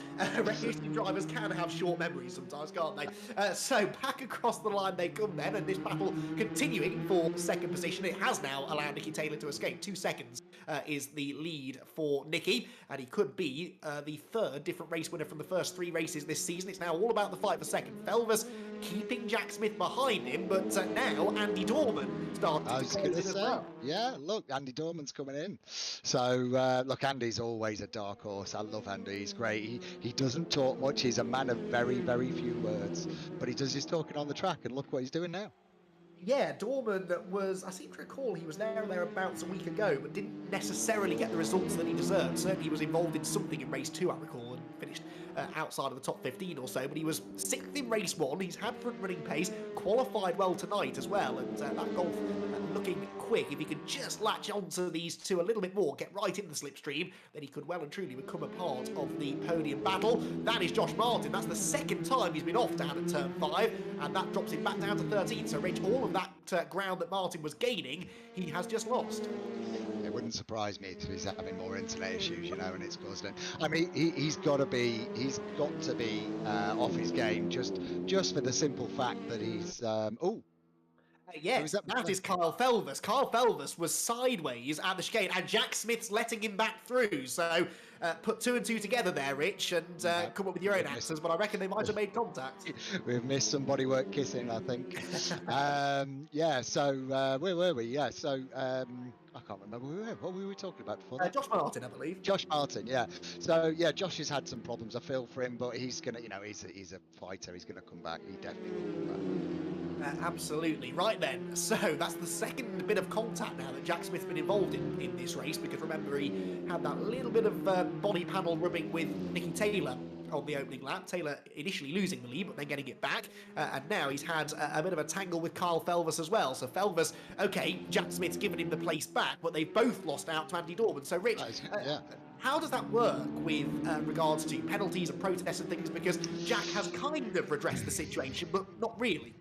racing drivers can have short memories sometimes, can't they? So back across the line they come then, and this battle continuing for second position. It has now allowed Nicky Taylor to escape. 2 seconds is the lead for Nicky, and he could be the 3rd different race winner from the first 3 races this season. It's now all about the fight for second. Felbers keeping Jack Smith behind him, but now Andy Dorman starting to close in as well. Yeah, look, Andy Dorman's coming in. So, look, Andy's always a dark horse. I love Andy. He's great. He doesn't talk much. He's a man of very, very few words, but he does his talking on the track, and look what he's doing now. Yeah, Dorman was, I seem to recall, he was there and thereabouts a week ago, but didn't necessarily get the results that he deserved. Certainly he was involved in something in race 2, I recall, and finished outside of the top 15 or so, but he was 6th in race 1. He's had front-running pace, qualified well tonight as well, and that golf looking quick. If he could just latch onto these 2 a little bit more, get right into the slipstream, then he could well and truly become a part of the podium battle. That is Josh Martin. That's the 2nd time he's been off down at turn 5, and that drops him back down to 13. So, Rich, all of that ground that Martin was gaining, he has just lost. It wouldn't surprise me if he's having more internet issues, and it's caused him. I mean, he's got to be off his game just for the simple fact that he's yes, that is Kyle Felbers. Kyle Felbers was sideways at the chicane, and Jack Smith's letting him back through. So put 2 and 2 together there, Rich, and come up with your own answers, but I reckon they might have made contact. We've missed some bodywork kissing, I think. So where were we? Yeah, so I can't remember what we were talking about before that. Josh Martin, I believe. Josh Martin, yeah. So yeah, Josh has had some problems. I feel for him, but he's gonna, he's a fighter. He's gonna come back. He definitely will come back. Absolutely. Right then, so that's the 2nd bit of contact now that Jack Smith's been involved in this race, because remember he had that little bit of body panel rubbing with Nicky Taylor on the opening lap. Taylor initially losing the lead, but then getting it back. And now he's had a bit of a tangle with Kyle Felvis as well. So Felvis, okay, Jack Smith's given him the place back, but they've both lost out to Andy Dorman. So Rich, how does that work with regards to penalties and protests and things? Because Jack has kind of redressed the situation, but not really.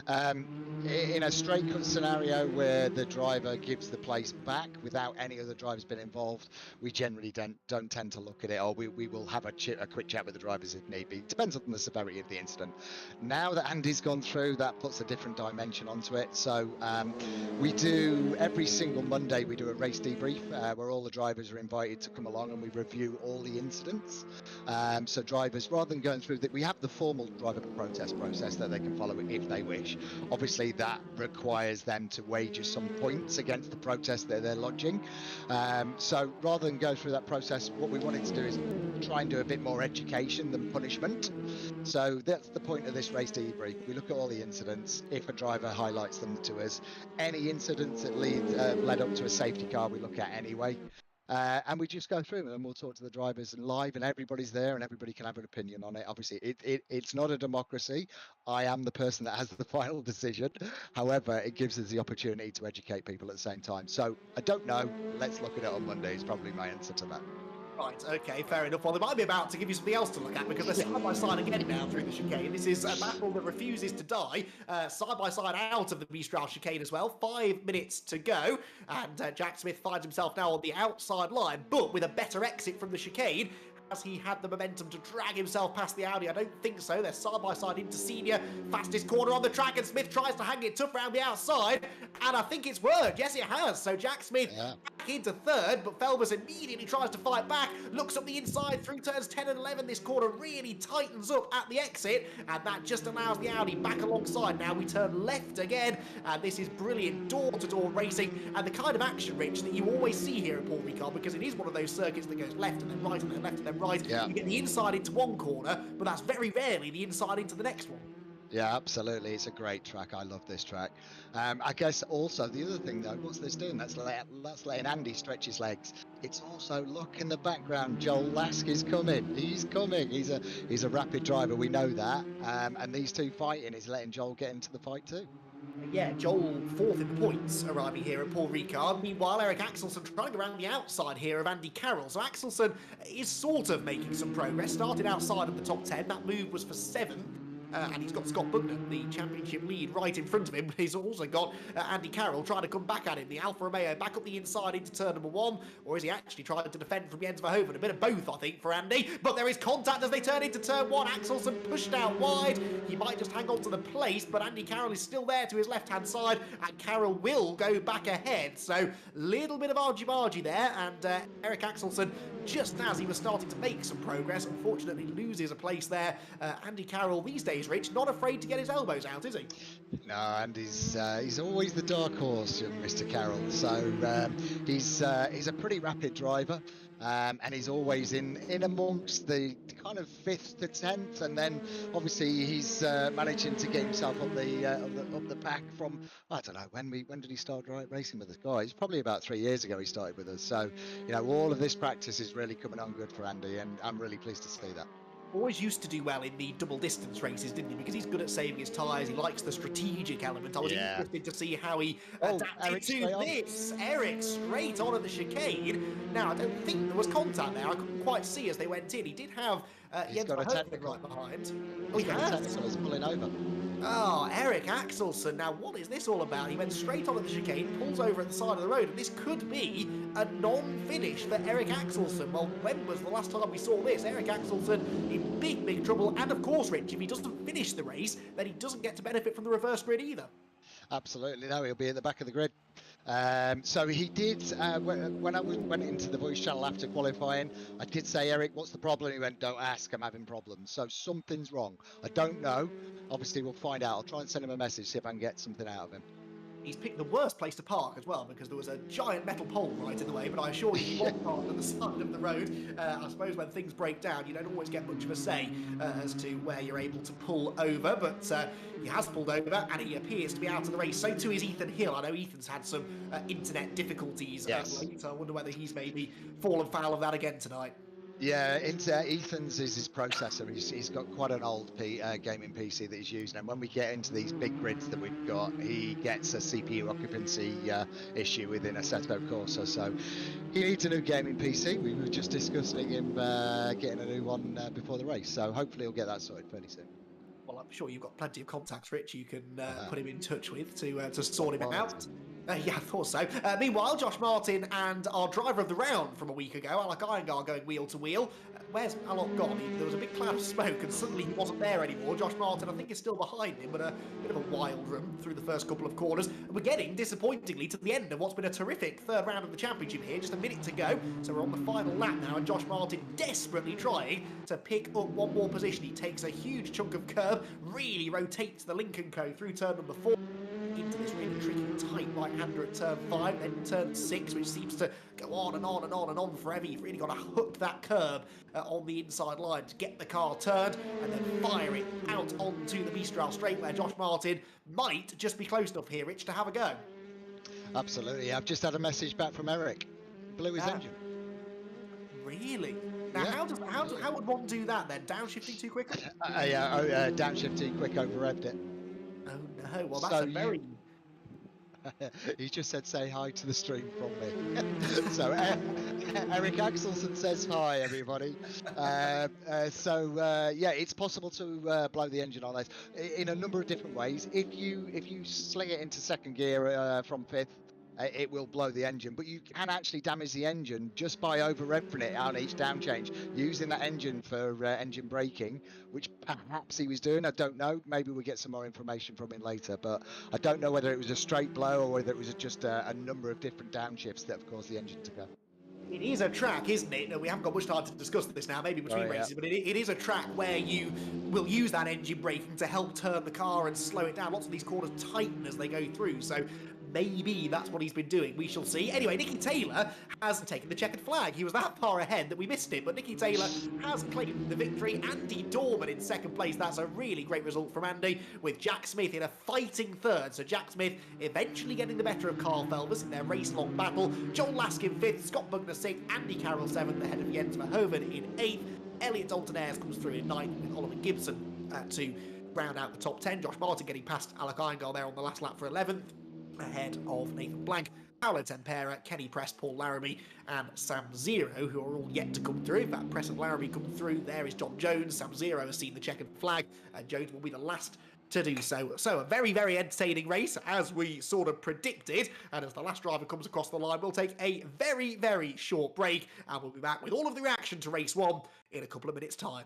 In a straight cut scenario where the driver gives the place back without any other drivers been involved, we generally don't tend to look at it, or we will have a quick chat with the drivers if need be. It depends on the severity of the incident. Now that Andy's gone through, that puts a different dimension onto it. So we do, every single Monday, we do a race debrief where all the drivers are invited to come along and we review all the incidents. So drivers, rather than going through that, we have the formal driver protest process that they can follow if they wish. Obviously that requires them to wager some points against the protest that they're lodging. So rather than go through that process, what we wanted to do is try and do a bit more education than punishment. So that's the point of this race debrief. We look at all the incidents. If a driver highlights them to us, any incidents that led up to a safety car, we look at anyway. And we just go through them and we'll talk to the drivers live, and everybody's there and everybody can have an opinion on it. Obviously, it's not a democracy. I am the person that has the final decision. However, it gives us the opportunity to educate people at the same time. So I don't know. Let's look at it on Monday is probably my answer to that. Right, okay, fair enough. Well, they might be about to give you something else to look at because they're side by side again now through the chicane. This is a battle that refuses to die. Side by side out of the Mistral chicane as well. 5 minutes to go. And Jack Smith finds himself now on the outside line, but with a better exit from the chicane. Has he had the momentum to drag himself past the Audi? I don't think so. They're side by side into senior. Fastest corner on the track, and Smith tries to hang it tough around the outside. And I think it's worked. Yes, it has. So Jack Smith back into third, but Felvis immediately tries to fight back. Looks up the inside through turns 10 and 11. This corner really tightens up at the exit, and that just allows the Audi back alongside. Now we turn left again, and this is brilliant door-to-door racing and the kind of action, Rich, that you always see here at Paul Ricard, because it is one of those circuits that goes left and then right and then left and then right. You get the inside into one corner, but that's very rarely the inside into the next one. Yeah, absolutely. It's a great track. I love this track. I guess also the other thing though, what's this doing? That's letting Andy stretch his legs. It's also, look in the background, Joel Lask is coming. He's coming. He's a rapid driver. We know that. And these two fighting is letting Joel get into the fight too. Yeah, Joel fourth in the points arriving here at Paul Ricard. Meanwhile, Eric Axelson trying around the outside here of Andy Carroll. So Axelson is sort of making some progress. Started outside of the top 10. That move was for 7th. And he's got Scott Bugner, the championship lead, right in front of him. He's also got Andy Carroll trying to come back at him. The Alfa Romeo back up the inside into turn number 1. Or is he actually trying to defend from Jens Verhoeven? A bit of both, I think, for Andy. But there is contact as they turn into turn 1. Axelson pushed out wide. He might just hang on to the place, but Andy Carroll is still there to his left-hand side. And Carroll will go back ahead. So, little bit of argy-bargy there. And Eric Axelson, just as he was starting to make some progress, unfortunately loses a place there. Andy Carroll, these days, Rich, not afraid to get his elbows out, is he? No, and he's always the dark horse, Mr. Carroll. So he's a pretty rapid driver, and he's always in amongst the kind of 5th to 10th, and then obviously he's managing to get himself up the pack from, I don't know, when did he start racing with us? Guys, probably about 3 years ago he started with us. So all of this practice is really coming on good for Andy, and I'm really pleased to see that. Always used to do well in the double distance races, didn't he? Because he's good at saving his tyres. He likes the strategic element. I was interested to see how he adapted to this. Eric straight on at the chicane. Now, I don't think there was contact there. I couldn't quite see as they went in. He did have Jens Verhoeven right behind. Oh, he has. He's pulling over. Oh, Eric Axelson. Now, what is this all about? He went straight on at the chicane, pulls over at the side of the road, and this could be a non-finish for Eric Axelson. Well, when was the last time we saw this? Eric Axelson in big, big trouble. And of course, Rich, if he doesn't finish the race, then he doesn't get to benefit from the reverse grid either. Absolutely, no, he'll be at the back of the grid. So he did, when I went into the voice channel after qualifying, I did say, Eric, what's the problem? He went, don't ask, I'm having problems. So something's wrong. I don't know. Obviously, we'll find out. I'll try and send him a message, see if I can get something out of him. He's picked the worst place to park as well, because there was a giant metal pole right in the way, but I assure you, he was parked at the side of the road. I suppose when things break down, you don't always get much of a say as to where you're able to pull over, but he has pulled over, and he appears to be out of the race. So too is Ethan Hill. I know Ethan's had some internet difficulties late, so I wonder whether he's maybe fallen foul of that again tonight. Yeah, Ethan's is his processor. He's got quite an old gaming PC that he's using, and when we get into these big grids that we've got, he gets a CPU occupancy issue within Assetto Corsa. So he needs a new gaming PC. We were just discussing him getting a new one before the race, so hopefully he'll get that sorted fairly soon. Well, I'm sure you've got plenty of contacts, Rich, you can put him in touch with to sort him out. Yeah, I thought so. Meanwhile, Josh Martin and our driver of the round from a week ago, Alec Iyengar, going wheel to wheel. Where's Alec gone? There was a big cloud of smoke and suddenly he wasn't there anymore. Josh Martin, I think, is still behind him, but a bit of a wild run through the first couple of corners. And we're getting, disappointingly, to the end of what's been a terrific third round of the championship here. Just a minute to go. So we're on the final lap now, and Josh Martin desperately trying to pick up one more position. He takes a huge chunk of curb, really rotates the Lincoln Co through turn number 4. Into this really tricky, tight right-hander at turn 5, then turn 6, which seems to go on and on and on and on forever. You've really got to hook that curb on the inside line to get the car turned and then fire it out onto the Mistral straight, where Josh Martin might just be close enough here, Rich, to have a go. Absolutely. I've just had a message back from Eric. Blew his engine. Really? Now, Yeah. how would one do that then? Downshifting too quickly? Yeah, downshift too quick, over-revved it. Oh no, well that's So a very... He just said say hi to the stream from me. So Eric Axelson says hi, everybody. Yeah, it's possible to blow the engine on this in a number of different ways. If you sling it into second gear from fifth, it will blow the engine, but you can actually damage the engine just by over-revving it on each down change, using that engine for engine braking, which perhaps he was doing. I don't know. Maybe we'll get some more information from him later, but I don't know whether it was a straight blow or whether it was just a number of different downshifts that have caused the engine to go. It is a track, isn't it? We haven't got much time to discuss this now, maybe between races, but it is a track where you will use that engine braking to help turn the car and slow it down. Lots of these corners tighten as they go through, so maybe that's what he's been doing. We shall see. Anyway, Nicky Taylor has taken the checkered flag. He was that far ahead that we missed it, but Nicky Taylor has claimed the victory. Andy Dorman in second place. That's a really great result from Andy, with Jack Smith in a fighting third. So Jack Smith eventually getting the better of Carl Felvers in their race-long battle. Joel Laskin fifth, Scott Bugner sixth, Andy Carroll seventh, ahead of Jens Verhoeven in eighth. Elliot Dalton Ayres comes through in ninth, with Oliver Gibson to round out the top 10. Josh Martin getting past Alec Iyengar there on the last lap for 11th. Ahead of Nathan Blank, Paolo Tempera, Kenny Prest, Paul Laramie, and Sam Zero, who are all yet to come through. In fact, Prest and Laramie come through. There is John Jones. Sam Zero has seen the checkered flag, and Jones will be the last to do so. So a very, very entertaining race, as we sort of predicted. And as the last driver comes across the line, we'll take a very, very short break, and we'll be back with all of the reaction to race 1 in a couple of minutes' time.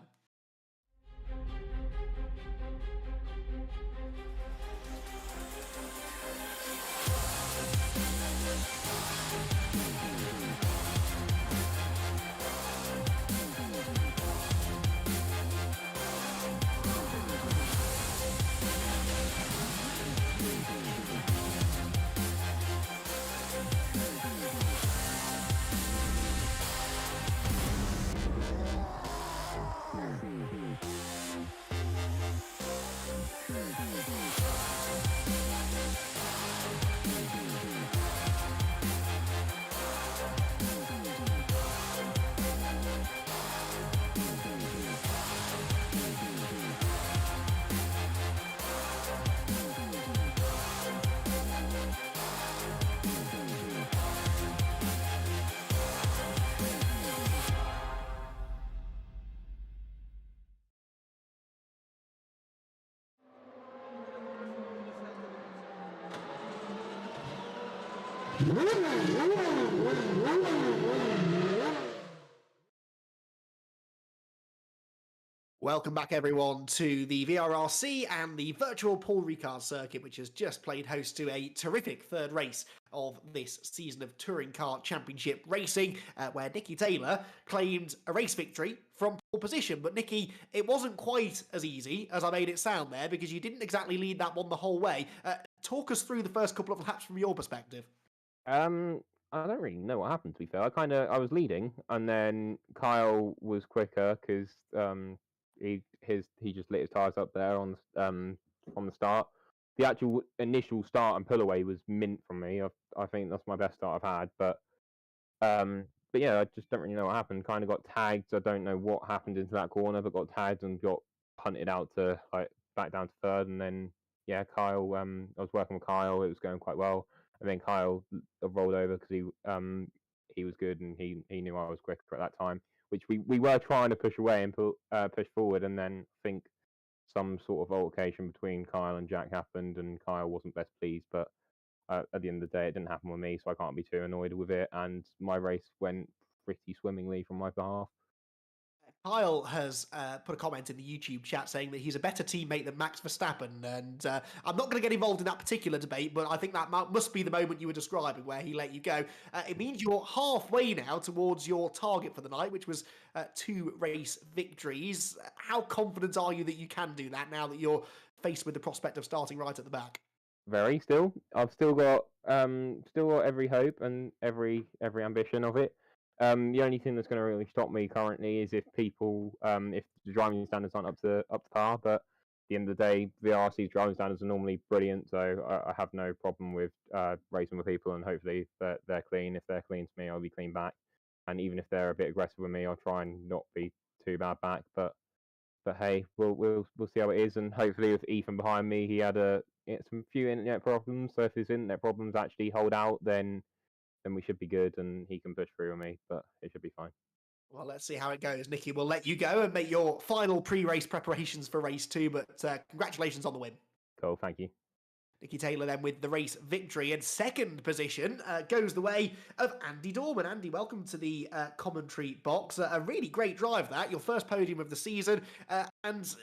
Welcome back, everyone, to the VRRC and the virtual Paul Ricard circuit, which has just played host to a terrific third race of this season of Touring Car Championship racing, where Nicky Taylor claimed a race victory from pole position. But Nicky, it wasn't quite as easy as I made it sound there, because you didn't exactly lead that one the whole way. Talk us through the first couple of laps from your perspective. I don't really know what happened, to be fair. I was leading, and then Kyle was quicker because he just lit his tires up there on the start. The actual initial start and pull away was mint from me. I think that's my best start I've had. But yeah, I just don't really know what happened. Kind of got tagged. I don't know what happened into that corner, but got tagged and got punted out to like back down to third. And then yeah, Kyle. I was working with Kyle. It was going quite well. And then Kyle rolled over because he was good and he knew I was quicker at that time, which we were trying to push away and push forward. And then I think some sort of altercation between Kyle and Jack happened, and Kyle wasn't best pleased. But at the end of the day, it didn't happen with me, so I can't be too annoyed with it. And my race went pretty swimmingly from my behalf. Kyle has put a comment in the YouTube chat saying that he's a better teammate than Max Verstappen, and I'm not going to get involved in that particular debate, but I think that must be the moment you were describing where he let you go. It means you're halfway now towards your target for the night, which was 2 race victories. How confident are you that you can do that now that you're faced with the prospect of starting right at the back? Very still. I've still got every hope and every ambition of it. The only thing that's going to really stop me currently is if people, if the driving standards aren't up to par. But at the end of the day, VRRC's driving standards are normally brilliant, so I have no problem with racing with people, and hopefully they're clean. If they're clean to me, I'll be clean back. And even if they're a bit aggressive with me, I'll try and not be too bad back. But hey, we'll see how it is, and hopefully with Ethan behind me, he had some few internet problems. So if his internet problems actually hold out, then we should be good, and he can push through with me. But it should be fine. Well, let's see how it goes. Nicky, we'll let you go and make your final pre-race preparations for race 2, but congratulations on the win. Cool, thank you. Nicky Taylor then with the race victory, and second position goes the way of Andy Dorman. Andy, welcome to the commentary box. A really great drive that, your first podium of the season, and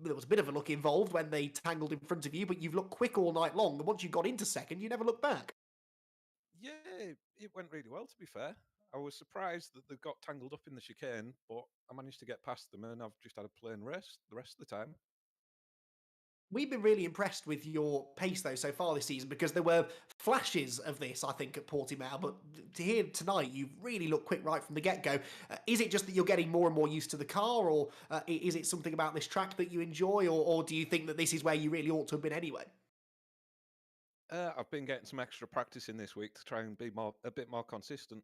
there was a bit of a look involved when they tangled in front of you, but you've looked quick all night long, and once you got into second, you never looked back. Yeah, it went really well, to be fair. I was surprised that they got tangled up in the chicane, but I managed to get past them, and I've just had a plain race the rest of the time. We've been really impressed with your pace, though, so far this season, because there were flashes of this, I think, at Portimao, but to hear tonight, you've really looked quick right from the get-go. Is it just that you're getting more and more used to the car, or is it something about this track that you enjoy, or do you think that this is where you really ought to have been anyway? I've been getting some extra practice in this week to try and be a bit more consistent.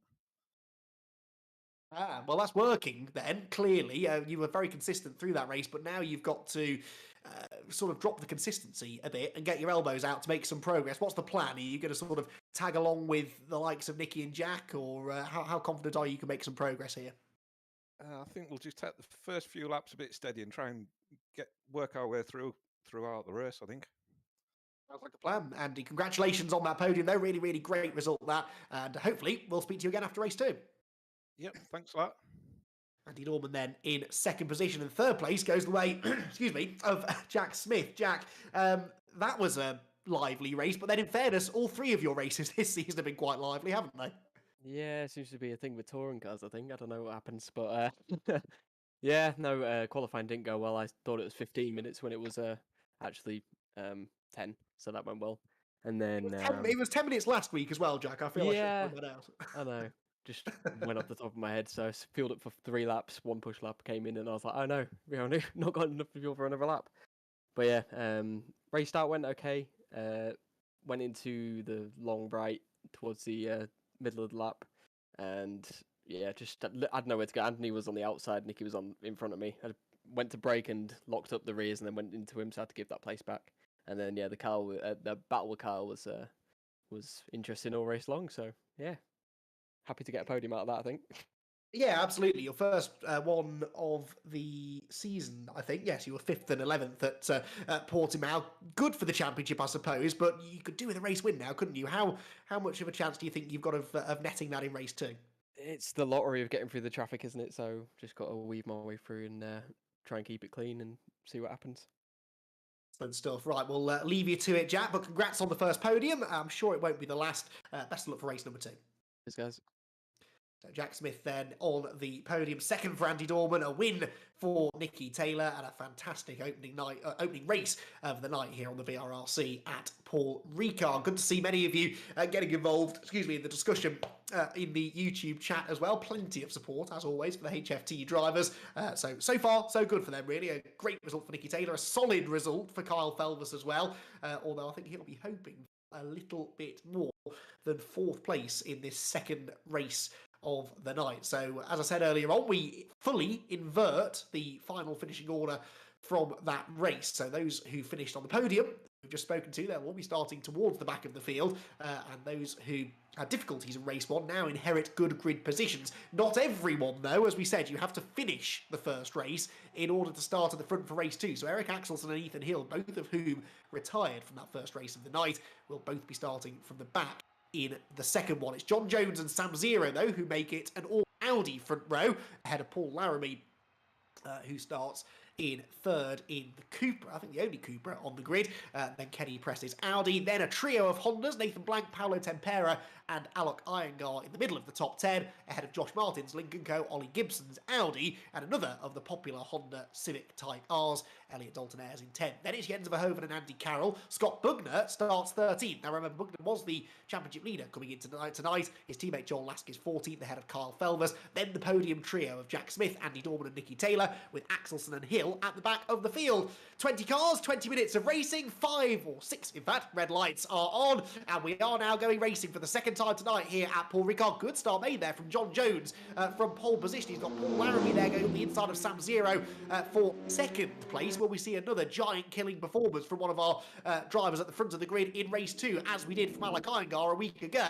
Well, that's working then, clearly. You were very consistent through that race, but now you've got to sort of drop the consistency a bit and get your elbows out to make some progress. What's the plan? Are you going to sort of tag along with the likes of Nicky and Jack, or how confident are you can make some progress here? I think we'll just take the first few laps a bit steady and try and work our way throughout the race, I think. Sounds like a plan, Andy. Congratulations on that podium, though. Really, really great result, that. And hopefully we'll speak to you again after race 2. Yep, thanks a lot. Andy Norman then in second position, and third place goes the way, excuse me, of Jack Smith. Jack, that was a lively race, but then in fairness, all 3 of your races this season have been quite lively, haven't they? Yeah, it seems to be a thing with touring cars, I think. I don't know what happens, but yeah, no, qualifying didn't go well. I thought it was 15 minutes when it was actually 10, so that went well. And then it was 10 minutes last week as well, Jack. I feel yeah, I should point that out. I know. Just went off the top of my head. So I fueled up for 3 laps. 1 push lap came in, and I was like, oh no, we only not got enough fuel for another lap. But yeah, race start went okay. Went into the long bright towards the middle of the lap, and yeah, just I had nowhere to go. Anthony was on the outside, Nicky was in front of me. I went to brake and locked up the rears, and then went into him, so I had to give that place back. And then yeah, the battle with Kyle was interesting all race long. So yeah. Happy to get a podium out of that, I think. Yeah, absolutely. Your first one of the season, I think. Yes, you were 5th and 11th at Portimao. Good for the championship, I suppose, but you could do with a race win now, couldn't you? How much of a chance do you think you've got of netting that in race 2? It's the lottery of getting through the traffic, isn't it? So just got to weave my way through and try and keep it clean and see what happens. Excellent stuff. Right, we'll leave you to it, Jack, but congrats on the first podium. I'm sure it won't be the last. Best of luck for race number 2. Cheers, guys. So Jack Smith then on the podium, second for Andy Dorman, a win for Nicky Taylor, and a fantastic opening race of the night here on the VRRC at Paul Ricard. Good to see many of you getting involved, in the discussion in the YouTube chat as well. Plenty of support, as always, for the HFT drivers. So far, so good for them, really. A great result for Nicky Taylor, a solid result for Kyle Felvis as well, although I think he'll be hoping a little bit more than 4th place in this second race of the night. So, as I said earlier on, we fully invert the final finishing order from that race. So those who finished on the podium, we've just spoken to, they'll all be starting towards the back of the field, and those who had difficulties in race one now inherit good grid positions. Not everyone, though, as we said, you have to finish the first race in order to start at the front for race two. So Eric Axelson and Ethan Hill, both of whom retired from that first race of the night, will both be starting from the back in the second one. It's John Jones and Sam Zero, though, who make it an all-Audi front row, ahead of Paul Laramie, who starts in third in the Cooper, I think the only Cooper on the grid. Then Kenny Press's Audi. Then a trio of Hondas, Nathan Blank, Paolo Tempera and Alok Iyengar in the middle of the top 10, ahead of Josh Martin's Lincoln Co, Ollie Gibson's Audi, and another of the popular Honda Civic Type R's, Elliot Dalton Ayres in 10th. Then it's Jens Verhoeven and Andy Carroll. Scott Bugner starts 13th. Now remember, Bugner was the championship leader coming into tonight. His teammate Joel Lask is 14th, ahead of Kyle Felvers. Then the podium trio of Jack Smith, Andy Dorman and Nicky Taylor, with Axelson and Hill at the back of the field. 20 cars, 20 minutes of racing, 5 or 6 in fact, red lights are on, and we are now going racing for the second time tonight here at Paul Ricard. Good start made there from John Jones from pole position. He's got Paul Laramie there going on the inside of Sam Zero for second place. Will we see another giant killing performance from one of our drivers at the front of the grid in race 2, as we did from Alec Iyengar a week ago?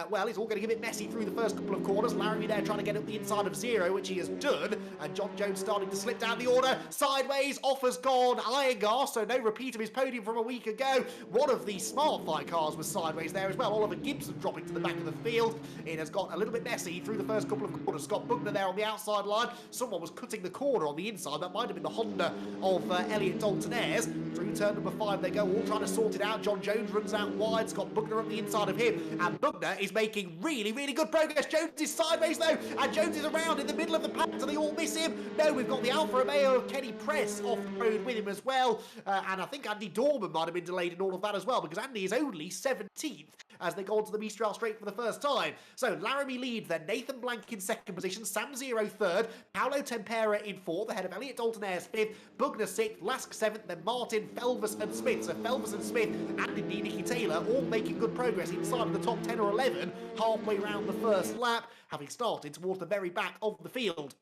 Well, it's all going to get a bit messy through the first couple of corners. Laramie there trying to get up the inside of Zero, which he has done, and John Jones starting to slip down the order. Sideways, off has gone Iyengar, so no repeat of his podium from a week ago. One of the Smart 5 cars was sideways there as well. Oliver Gibson dropping to the back of the field. It has got a little bit messy through the first couple of corners. Scott Bugner there on the outside line. Someone was cutting the corner on the inside. That might have been the Honda of Elliot Dalton Ayres. Through turn number 5 they go, all trying to sort it out. John Jones runs out wide. Scott Bugner on the inside of him. And Bugner is making really, really good progress. Jones is sideways though. And Jones is around in the middle of the pack. Do they all miss him? No, we've got the Alfa Romeo of Kenny Press off the road with him as well. And I think Andy Dorman might have been delayed in all of that as well, because Andy is only 17th as they go onto the Mistral straight for the first time. So Laramie leads, then Nathan Blank in second position, Sam Zero third, Paolo Tempera in fourth, ahead of Elliot Dalton Ayres fifth, Bugner sixth, Lask seventh, then Martin, Felvers and Smith. So Felvers and Smith and indeed Nicky Taylor all making good progress inside of the top 10 or 11 halfway round the first lap, having started towards the very back of the field.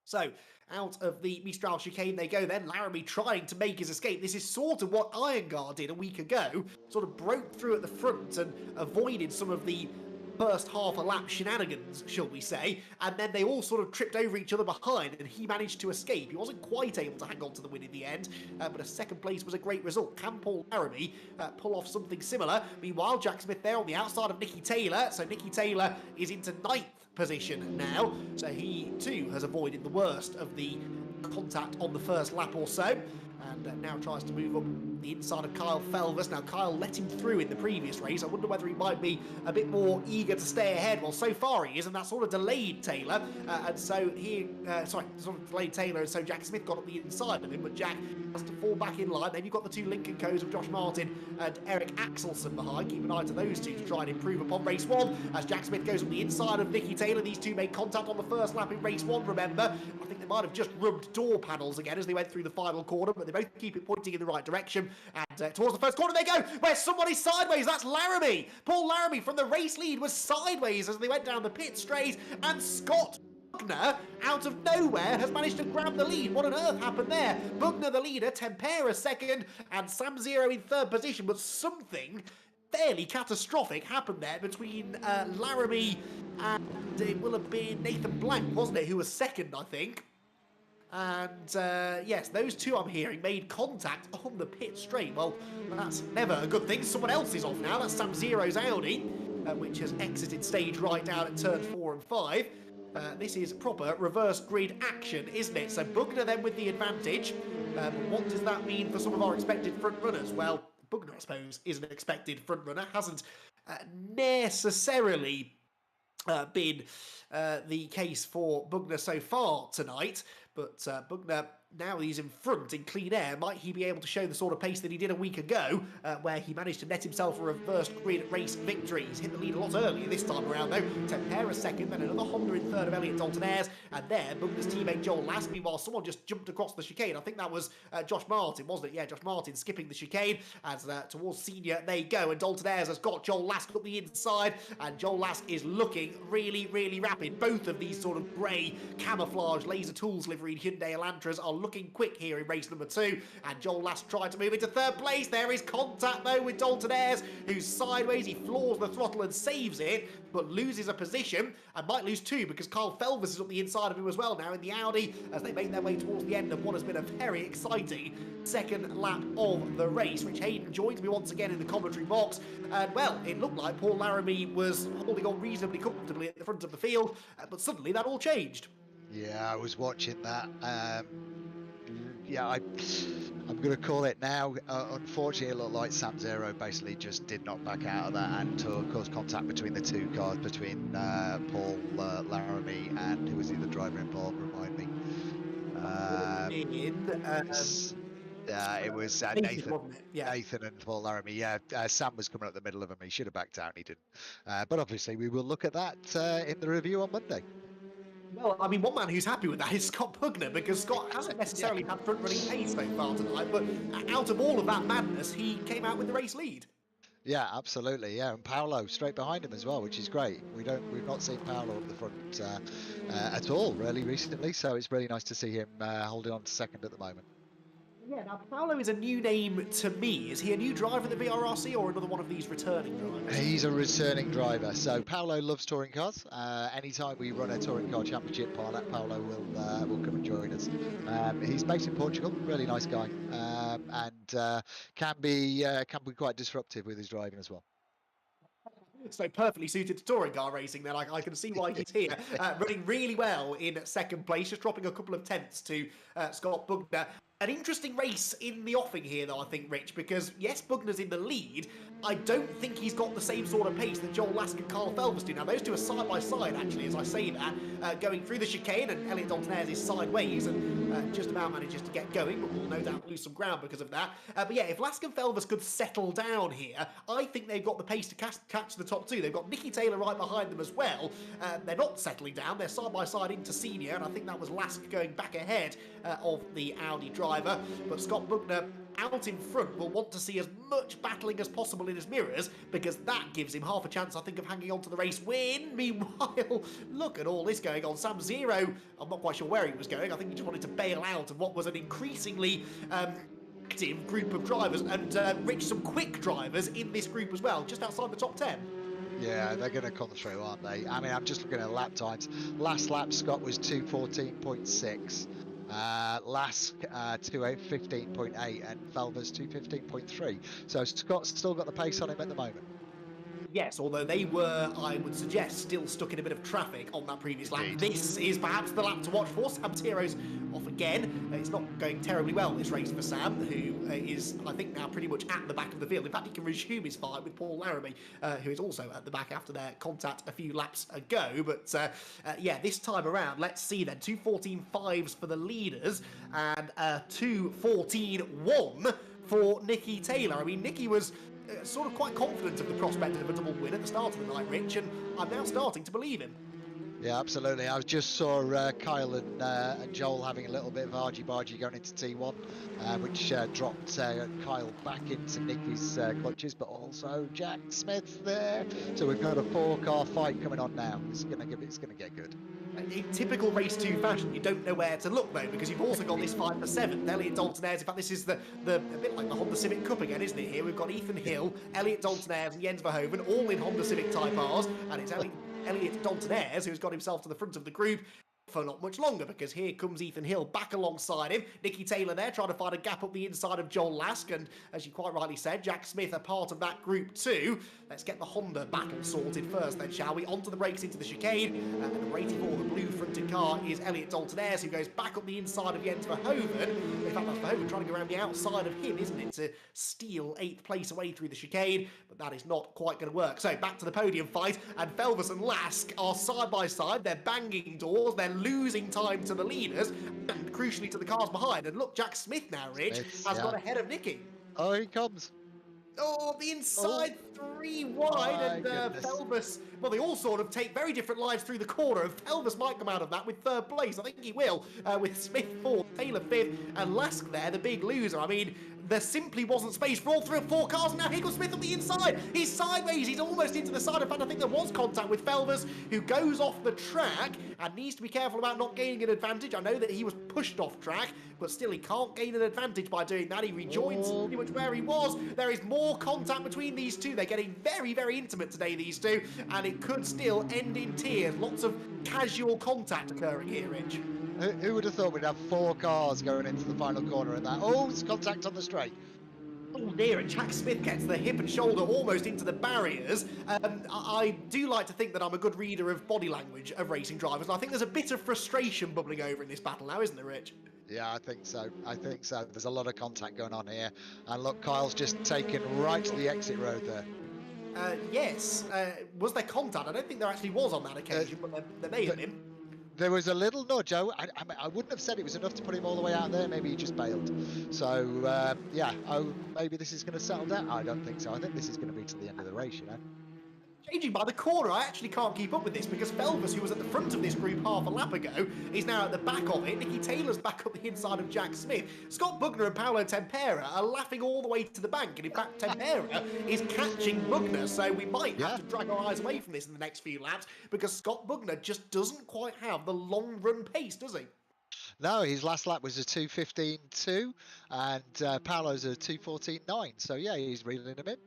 So, out of the Mistral chicane they go then, Laramie trying to make his escape. This is sort of what Iyengar did a week ago, sort of broke through at the front and avoided some of the first half a lap shenanigans, shall we say, and then they all sort of tripped over each other behind and he managed to escape. He wasn't quite able to hang on to the win in the end, but a second place was a great result. Can Paul Laramie pull off something similar? Meanwhile, Jack Smith there on the outside of Nicky Taylor, so Nicky Taylor is into 9th position now, so he too has avoided the worst of the contact on the first lap or so, and now tries to move up the inside of Kyle Felvers. Now Kyle let him through in the previous race. I wonder whether he might be a bit more eager to stay ahead. Well, so far he is, and that sort of delayed Taylor, and so sort of delayed Taylor, and so Jack Smith got up the inside of him, but Jack has to fall back in line. Then you've got the two Lincoln Co's of Josh Martin and Eric Axelson behind. Keep an eye to those two to try and improve upon race 1 as Jack Smith goes on the inside of Nicky Taylor. These two made contact on the first lap in race 1, remember. I think they might have just rubbed door panels again as they went through the final corner, but they both keep it pointing in the right direction, and towards the first corner they go, where somebody's sideways. That's Laramie. Paul Laramie from the race lead was sideways as they went down the pit straight, and Scott Bugner, out of nowhere, has managed to grab the lead. What on earth happened there? Bugner the leader, Tempera second, and Sam Zero in third position, but something fairly catastrophic happened there between Laramie and it will have been Nathan Blank, wasn't it, who was second, I think. And yes, those two I'm hearing made contact on the pit straight. Well, that's never a good thing. Someone else is off now. That's Sam Zero's Audi, which has exited stage right down at turn 4 and 5. This is proper reverse grid action, isn't it? So Bugner then with the advantage. What does that mean for some of our expected front runners? Well, Bugner, I suppose, is an expected front runner. Hasn't necessarily been the case for Bugner so far tonight. But Bugner, now he's in front in clean air. Might he be able to show the sort of pace that he did a week ago, where he managed to net himself a reversed grid race victory? He's hit the lead a lot earlier this time around, though. Tempera second, then another Honda in third of Elliot Dalton-Ayres, and there, Bugner's teammate Joel Last. Meanwhile, someone just jumped across the chicane. I think that was Josh Martin, wasn't it? Yeah, Josh Martin skipping the chicane as towards senior they go, and Dalton-Ayres has got Joel Last up the inside, and Joel Last is looking really, really rapid. Both of these sort of grey camouflage laser tools livery Hyundai Elantras are looking quick here in race number 2, and Joel Last tried to move into third place. There is contact though with Dalton-Ayres, who's sideways. He floors the throttle and saves it, but loses a position and might lose 2 because Kyle Felvers is up the inside of him as well now in the Audi as they make their way towards the end of what has been a very exciting second lap of the race. Rich Hayden joins me once again in the commentary box, and well, it looked like Paul Laramie was holding on reasonably comfortably at the front of the field, but suddenly that all changed. Yeah, I was watching that. I'm going to call it now. Unfortunately, it looked like Sam Zero basically just did not back out of that and caused contact between the two cars, between Paul Laramie and who was the other driver involved, remind me. It was Nathan, wasn't it? Yeah. Nathan and Paul Laramie. Yeah, Sam was coming up the middle of him. He should have backed out and he didn't. But obviously, we will look at that in the review on Monday. Well, I mean, one man who's happy with that is Scott Bugner, because Scott hasn't necessarily had front-running pace so far tonight, but out of all of that madness, he came out with the race lead. Yeah, absolutely. Yeah, and Paolo straight behind him as well, which is great. We've not seen Paolo at the front at all really recently, so it's really nice to see him holding on to second at the moment. Yeah, now Paolo is a new name to me. Is he a new driver in the VRRC or another one of these returning drivers? He's a returning driver. So Paolo loves touring cars. Anytime we run a touring car championship, Paolo will come and join us. He's based in Portugal. Really nice guy, and can be quite disruptive with his driving as well. So perfectly suited to touring car racing then. I can see why he's here. Running really well in second place, just dropping a couple of tenths to Scott Bugner. An interesting race in the offing here, though, I think, Rich, because, yes, Bugner's in the lead. I don't think he's got the same sort of pace that Joel Last and Carl Felvers do. Now, those two are side-by-side, actually, as I say that, going through the chicane, and Elliot Dalton-Ayres is sideways and just about manages to get going, but will no doubt lose some ground because of that. But yeah, if Lask and Felvers could settle down here, I think they've got the pace to catch the top two. They've got Nicky Taylor right behind them as well. They're not settling down. They're side-by-side into senior, and I think that was Lask going back ahead of the Audi driver. But Scott Bugner out in front will want to see as much battling as possible in his mirrors, because that gives him half a chance, I think, of hanging on to the race win. Meanwhile, look at all this going on. Sam Zero, I'm not quite sure where he was going. I think he just wanted to bail out of what was an increasingly active group of drivers, and Rich, some quick drivers in this group as well, just outside the top 10. Yeah, they're going to come through, aren't they? I mean, I'm just looking at lap times. Last lap, Scott was 2:14.6. Lask 2:15.8 and Felvers 2:15.3. So Scott's still got the pace on him at the moment. Yes, although they were, I would suggest, still stuck in a bit of traffic on that previous lap. Indeed. This is perhaps the lap to watch for. Sam Tiro's off again. It's not going terribly well this race for Sam, who is, I think, now pretty much at the back of the field. In fact, he can resume his fight with Paul Laramie, who is also at the back after their contact a few laps ago. But yeah, this time around, let's see then. 2:14.5s for the leaders and 2:14.1 for Nicky Taylor. I mean, Nicky was sort of quite confident of the prospect of a double win at the start of the night, Rich, and I'm now starting to believe him. Yeah, absolutely. I just saw Kyle and Joel having a little bit of argy-bargy going into T1, which dropped Kyle back into Nicky's clutches, but also Jack Smith there. So we've got a 4-car fight coming on now. It's gonna get good. In typical Race 2 fashion, you don't know where to look, though, because you've also got this fight for 7th. Elliot Dalton-Ayres. In fact, this is a bit like the Honda Civic Cup again, isn't it? Here we've got Ethan Hill, Elliot Dalton-Ayres and Jens Verhoeven, all in Honda Civic Type Rs, and it's Elliot Dalton-Ayres who's got himself to the front of the group for not much longer, because here comes Ethan Hill back alongside him. Nicky Taylor there trying to find a gap up the inside of Joel Lask, and as you quite rightly said, Jack Smith a part of that group too. Let's get the Honda battle sorted first then, shall we? Onto the brakes into the chicane, and number 84, the blue fronted car, is Elliot Dalton-Ayres, who goes back up the inside of Jens Verhoeven. In fact, that's Verhoeven trying to go around the outside of him, isn't it, to steal 8th place away through the chicane, but that is not quite going to work. So back to the podium fight, and Felvers and Lask are side by side. They're banging doors, they're losing time to the leaders and crucially to the cars behind. And look, Jack Smith now, Rich, has got ahead of Nicky. Oh, he comes. Oh, the inside 3 wide, and Felvis, well, they all sort of take very different lines through the corner, and Felvis might come out of that with 3rd place. I think he will, with Smith 4th, Taylor 5th, and Lask there, the big loser. I mean, there simply wasn't space for all 3 or 4 cars, and now here goes Smith on the inside. He's sideways, he's almost into the side. In fact, I think there was contact with Felvis, who goes off the track and needs to be careful about not gaining an advantage. I know that he was pushed off track, but still he can't gain an advantage by doing that. He rejoins pretty much where he was. There is more contact between these two. They're getting very, very intimate today, these two, and it could still end in tears. Lots of casual contact occurring here, Rich. Who would have thought we'd have 4 cars going into the final corner and that? Oh, it's contact on the straight. Oh dear, and Jack Smith gets the hip and shoulder almost into the barriers. I do like to think that I'm a good reader of body language of racing drivers, and I think there's a bit of frustration bubbling over in this battle now, isn't there, Rich? Yeah, I think so. There's a lot of contact going on here. And look, Kyle's just taken right to the exit road there. Yes. Was there contact? I don't think there actually was on that occasion, but there may have been. There was a little nudge. I wouldn't have said it was enough to put him all the way out there. Maybe he just bailed. So, yeah, maybe this is going to settle down. I don't think so. I think this is going to be to the end of the race, you know. Changing by the corner, I actually can't keep up with this because Felvis, who was at the front of this group half a lap ago, is now at the back of it. Nicky Taylor's back up the inside of Jack Smith. Scott Bugner and Paolo Tempera are laughing all the way to the bank, and in fact Tempera is catching Bugner, so we might have to drag our eyes away from this in the next few laps because Scott Bugner just doesn't quite have the long run pace, does he? No, his last lap was a 2:15.2 and Paolo's a 2:14.9, so yeah, he's reeling him in.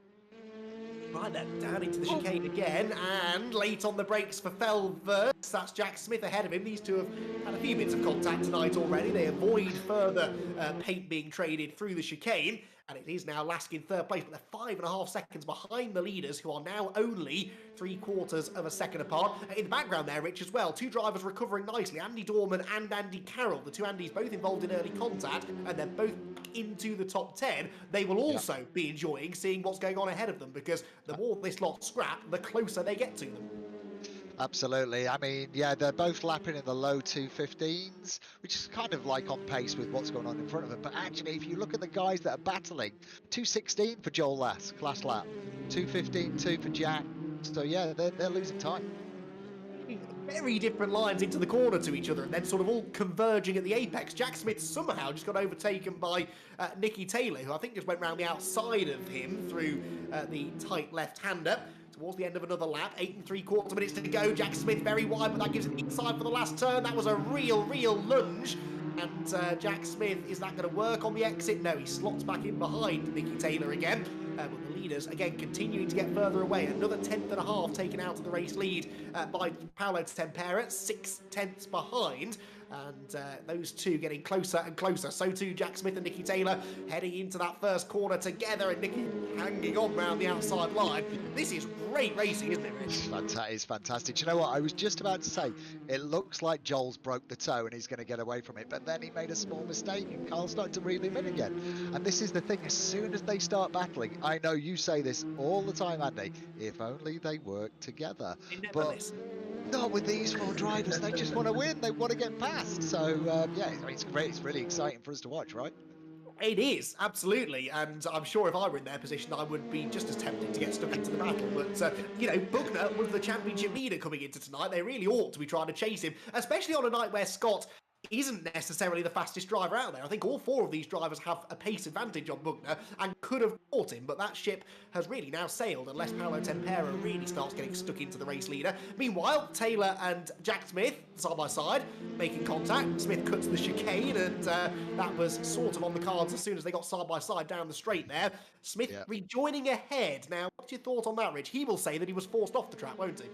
Right then, down into the chicane again, and late on the brakes for Felvis. That's Jack Smith ahead of him. These two have had a few bits of contact tonight already. They avoid further paint being traded through the chicane, and it is now Lask in 3rd place, but they're 5.5 seconds behind the leaders, who are now only 3/4 of a second apart. In the background there, Rich, as well, 2 drivers recovering nicely, Andy Dorman and Andy Carroll. The 2 Andys both involved in early contact, and they're both into the top 10. They will also be enjoying seeing what's going on ahead of them, because the more this lot scrap, the closer they get to them. Absolutely. I mean, yeah, they're both lapping in the low 2:15s, which is kind of like on pace with what's going on in front of them. But actually, if you look at the guys that are battling, 2:16 for Joel Lask last lap, 2:15.2 for Jack. So yeah, they're losing time. Very different lines into the corner to each other, and then sort of all converging at the apex. Jack Smith somehow just got overtaken by Nicky Taylor, who I think just went round the outside of him through the tight left-hander. Towards the end of another lap, 8 3/4 minutes to go. Jack Smith very wide, but that gives him inside for the last turn. That was a real lunge. And Jack Smith, is that going to work on the exit? No, he slots back in behind Nicky Taylor again. But the leaders, again, continuing to get further away. Another 1/10.5 taken out of the race lead by Paolo Tempera, 6/10 behind. And those two getting closer and closer. So too Jack Smith and Nicky Taylor heading into that first corner together, and Nicky hanging on round the outside line. This is great racing, isn't it, Rich? That is fantastic. Do you know what? I was just about to say, it looks like Joel's broke the toe and he's going to get away from it, but then he made a small mistake and Carl started to reel him in again. And this is the thing, as soon as they start battling, I know you say this all the time, Andy, if only they work together. But not with these 4 drivers. They just want to win. They want to get past. So, yeah, it's great. It's really exciting for us to watch, right? It is, absolutely. And I'm sure if I were in their position, I would be just as tempted to get stuck into the battle. But, you know, Bugner was the championship leader coming into tonight. They really ought to be trying to chase him, especially on a night where Scott isn't necessarily the fastest driver out there. I think all 4 of these drivers have a pace advantage on Bugner and could have caught him, but that ship has really now sailed unless Paolo Tempera really starts getting stuck into the race leader. Meanwhile, Taylor and Jack Smith, side by side, making contact. Smith cuts the chicane, and that was sort of on the cards as soon as they got side by side down the straight there. Smith rejoining ahead. Now, what's your thought on that, Rich? He will say that he was forced off the track, won't he?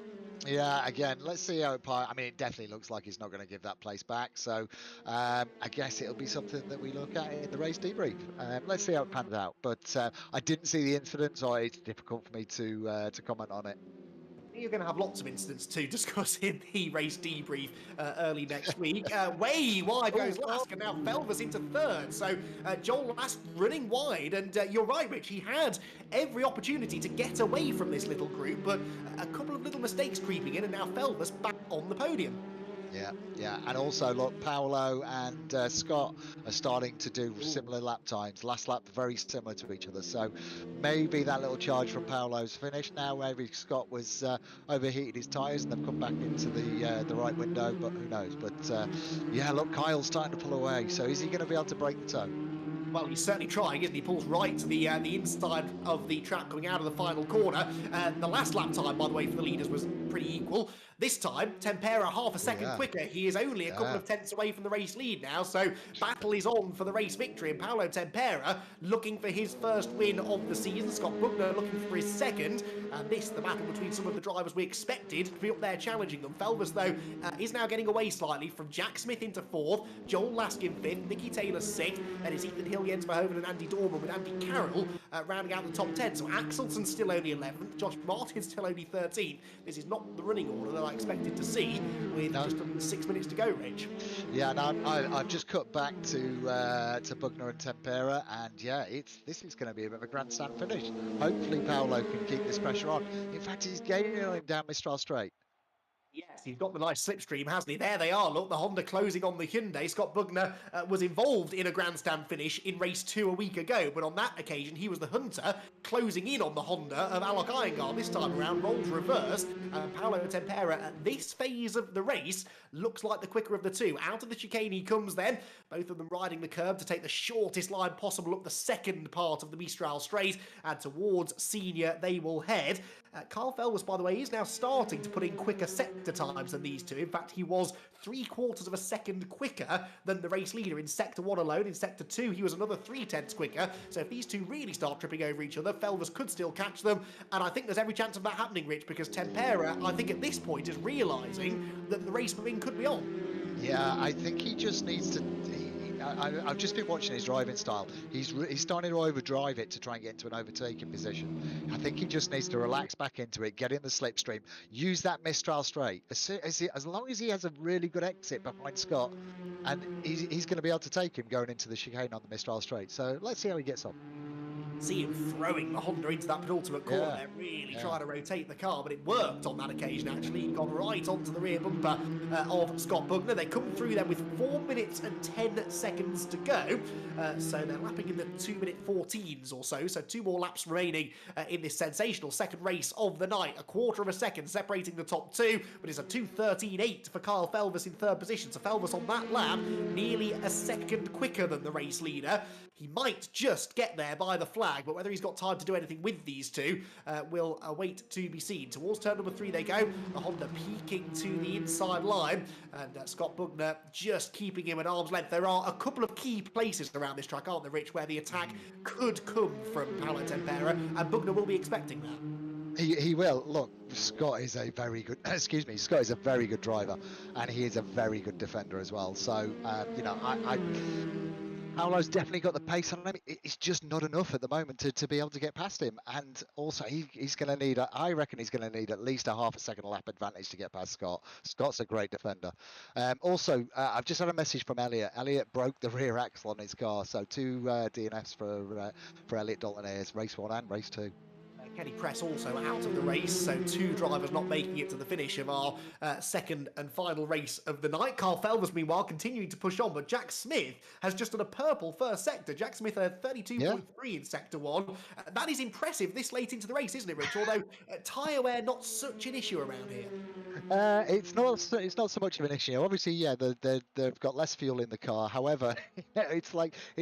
Yeah, again, let's see how it I mean, it definitely looks like he's not going to give that place back. So I guess it'll be something that we look at in the race debrief. Let's see how it pans out. But I didn't see the incident, so it's difficult for me to comment on it. You're going to have lots of incidents to discuss in the race debrief early next week. Way wide goes Lask, and now Felvis into 3rd. So Joel Lask running wide, and you're right, Rich. He had every opportunity to get away from this little group, but a couple of little mistakes creeping in, and now Felvis back on the podium. Yeah, and also look, Paolo and Scott are starting to do similar lap times. Last lap very similar to each other, so maybe that little charge from Paolo's finished now. Maybe Scott was overheated his tyres and they've come back into the right window, but who knows? But yeah, look, Kyle's starting to pull away. So is he going to be able to break the toe? Well, he's certainly trying, isn't he? Pulls right to the inside of the track coming out of the final corner. The last lap time, by the way, for the leaders was pretty equal. This time, Tempera half a second quicker. He is only a couple of tenths away from the race lead now, so battle is on for the race victory. And Paolo Tempera looking for his first win of the season. Scott Bugner looking for his second. And this, the battle between some of the drivers we expected to be up there challenging them. Felvers, though, is now getting away slightly from Jack Smith into fourth, Joel Laskin fifth, Nicky Taylor sixth, then it's Ethan Hill, Jens Verhoeven and Andy Dorman with Andy Carroll rounding out the top 10. So Axelson's still only 11th, Josh Martin's still only 13th. This is not the running order that I expected to see with just under 6 minutes to go, Rich. Yeah, and I've just cut back to Bugner and Tempera, and yeah, this is going to be a bit of a grandstand finish. Hopefully Paolo can keep this pressure on. In fact, he's gaining on him down Mistral Straight. Yes, he's got the nice slipstream, hasn't he? There they are, look, the Honda closing on the Hyundai. Scott Bugner was involved in a grandstand finish in race 2 a week ago, but on that occasion he was the hunter closing in on the Honda of Alok Iyengar. This time around, roles reversed, and Paolo Tempera at this phase of the race looks like the quicker of the two. Out of the chicane he comes then, both of them riding the curb to take the shortest line possible up the second part of the Mistral Straight, and towards Senior they will head. Carl Felvers, by the way, is now starting to put in quicker sector times than these two. In fact, he was 3/4 of a second quicker than the race leader in Sector 1 alone. In Sector 2, he was another 3/10 quicker. So if these two really start tripping over each other, Felvers could still catch them. And I think there's every chance of that happening, Rich, because Tempera, I think at this point, is realising that the race win could be on. Yeah, I think he just needs to... I've just been watching his driving style. He's starting to overdrive it to try and get into an overtaking position. I think he just needs to relax back into it, get in the slipstream, use that Mistral Straight. As long as he has a really good exit behind Scott, and he's going to be able to take him going into the chicane on the Mistral Straight. So let's see how he gets on. See him throwing the Honda into that penultimate corner there, really trying to rotate the car, but it worked on that occasion actually. He got right onto the rear bumper of Scott Bugner. They come through then with 4 minutes and 10 seconds to go, so they're lapping in the 2-minute 14s or so 2 more laps remaining in this sensational second race of the night. 1/4 of a second separating the top two, but it's a 2:13.8 for Kyle Felvers in third position. So Felvers on that lap nearly a second quicker than the race leader. He might just get there by the flag, but whether he's got time to do anything with these two will await to be seen. Towards turn number 3 they go. The Honda peaking to the inside line, and Scott Bugner just keeping him at arm's length. There are a couple of key places around this track, aren't there, Rich, where the attack could come from Paolo Tempera, and Bugner will be expecting that. He will. Look, Scott is a very good. Scott is a very good driver, and he is a very good defender as well. So you know, Paolo's definitely got the pace on him. It's just not enough at the moment to be able to get past him. And also, he's going to need, I reckon he's going to need at least a half a second lap advantage to get past Scott. Scott's a great defender. Also, I've just had a message from Elliot. Elliot broke the rear axle on his car. So 2 DNFs for Elliot Dalton Ayres, race 1 and race 2. Kenny Press also out of the race, so 2 drivers not making it to the finish of our second and final race of the night. Carl Felvers, meanwhile, continuing to push on, but Jack Smith has just done a purple first sector. Jack Smith had 32.3 in Sector 1. That is impressive this late into the race, isn't it, Rich? Although tyre wear not such an issue around here. It's not so much of an issue. Obviously, yeah, they've got less fuel in the car. However, it's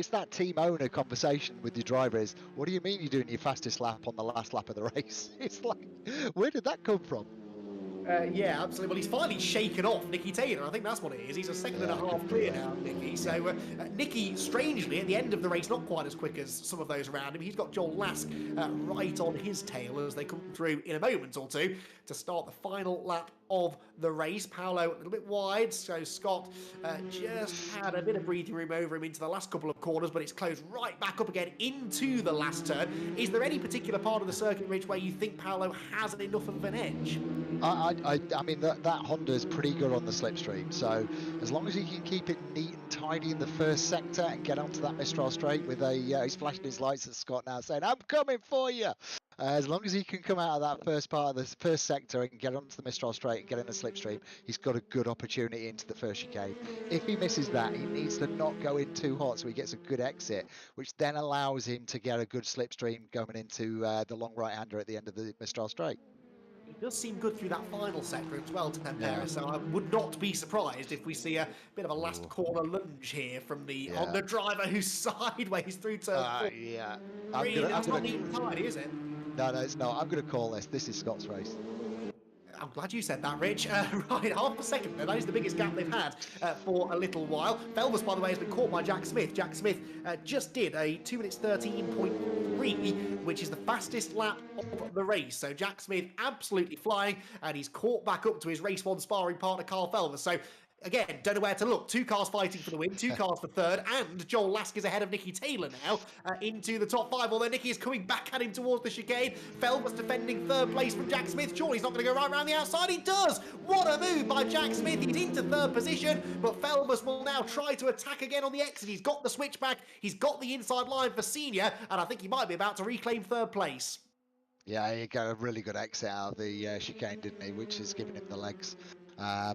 that team owner conversation with your driver is, what do you mean you're doing your fastest lap on the last lap of the race? It's like, where did that come from? Yeah, absolutely. Well, he's finally shaken off Nicky Taylor. I think that's what it is. He's a second and a half clear now, Nicky. So Nicky, strangely, at the end of the race, not quite as quick as some of those around him. He's got Joel Lask right on his tail as they come through in a moment or two to start the final lap of the race. Paolo a little bit wide, so Scott just had a bit of breathing room over him into the last couple of corners, but it's closed right back up again into the last turn. Is there any particular part of the circuit, Ridge, where you think Paolo has enough of an edge? I mean, that Honda is pretty good on the slipstream, so as long as he can keep it neat and tidy in the first sector and get onto that Mistral Straight with he's flashing his lights at Scott now saying, I'm coming for you. As long as he can come out of that first part of the first sector and get onto the Mistral Straight and get in the slipstream, he's got a good opportunity into the first chicane. If he misses that, he needs to not go in too hot so he gets a good exit, which then allows him to get a good slipstream going into the long right-hander at the end of the Mistral Straight. He does seem good through that final sector as well, Tempera, Yeah. so I would not be surprised if we see a bit of a last corner lunge here from the Honda driver who's sideways through turn 4. Yeah. Really, that's not neat and tidy, is it? No, it's not. I'm going to call this. This is Scott's race. I'm glad you said that, Rich. Right, half a second there. That is the biggest gap they've had for a little while. Felvers, by the way, has been caught by Jack Smith. Jack Smith just did a 2 minutes 13.3, which is the fastest lap of the race. So Jack Smith absolutely flying, and he's caught back up to his race 1 sparring partner, Carl Felvers. So again, don't know where to look. 2 cars fighting for the win, 2 cars for third, and Joel Lask is ahead of Nicky Taylor now into the top 5, although Nicky is coming back at him towards the chicane. Felvers defending third place from Jack Smith. Surely he's not going to go right around the outside. He does! What a move by Jack Smith. He's into third position, but Felvers will now try to attack again on the exit. He's got the switchback, he's got the inside line for Senior, and I think he might be about to reclaim third place. Yeah, he got a really good exit out of the chicane, didn't he? Which is giving him the legs. I'm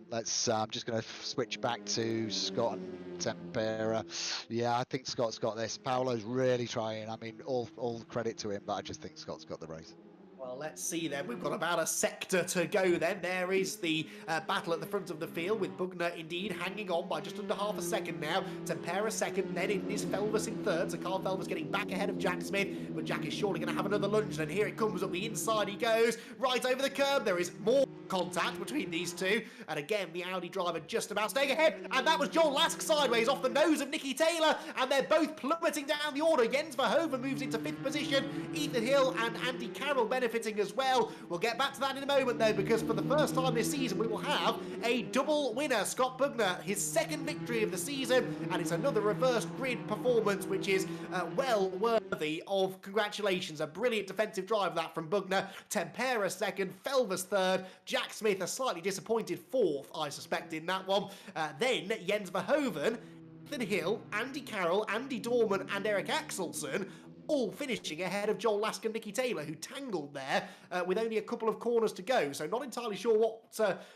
just going to switch back to Scott and Tempera. Yeah, I think Scott's got this. Paolo's really trying. I mean, all credit to him, but I just think Scott's got the race. Well, let's see then. We've got about a sector to go then. There is the battle at the front of the field with Bugner indeed hanging on by just under half a second now. Tempera second, then it is Felvers in third. So Carl Felvers getting back ahead of Jack Smith, but Jack is surely going to have another lunge. And here it comes up the inside he goes, right over the curb. There is more contact between these two, and again the Audi driver just about staying ahead, and that was Joel Lask sideways off the nose of Nicky Taylor, and they're both plummeting down the order. Jens Verhoeven moves into 5th position, Ethan Hill and Andy Carroll benefiting as well. We'll get back to that in a moment though, because for the first time this season we will have a double winner. Scott Bugner, his 2nd victory of the season, and it's another reverse grid performance which is well worthy of congratulations. A brilliant defensive drive that from Bugner. Tempera 2nd, Felvers 3rd, Jack Smith a slightly disappointed 4th, I suspect, in that one. Then Jens Verhoeven, Ethan Hill, Andy Carroll, Andy Dorman and Eric Axelson all finishing ahead of Joel Lask and Nicky Taylor, who tangled there with only a couple of corners to go. So not entirely sure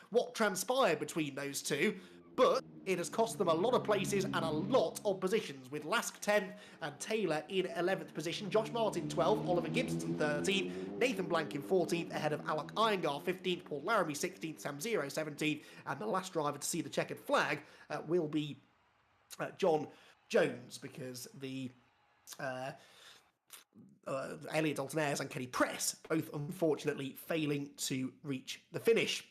what transpired between those two, but it has cost them a lot of places and a lot of positions, with Lask 10th and Taylor in 11th position, Josh Martin 12th, Oliver Gibson 13th, Nathan Blank in 14th, ahead of Alec Iyengar 15th, Paul Laramie 16th, Sam Zero 17th, and the last driver to see the checkered flag will be John Jones, because the Elliot Dalton-Ayres and Kenny Press both unfortunately failing to reach the finish.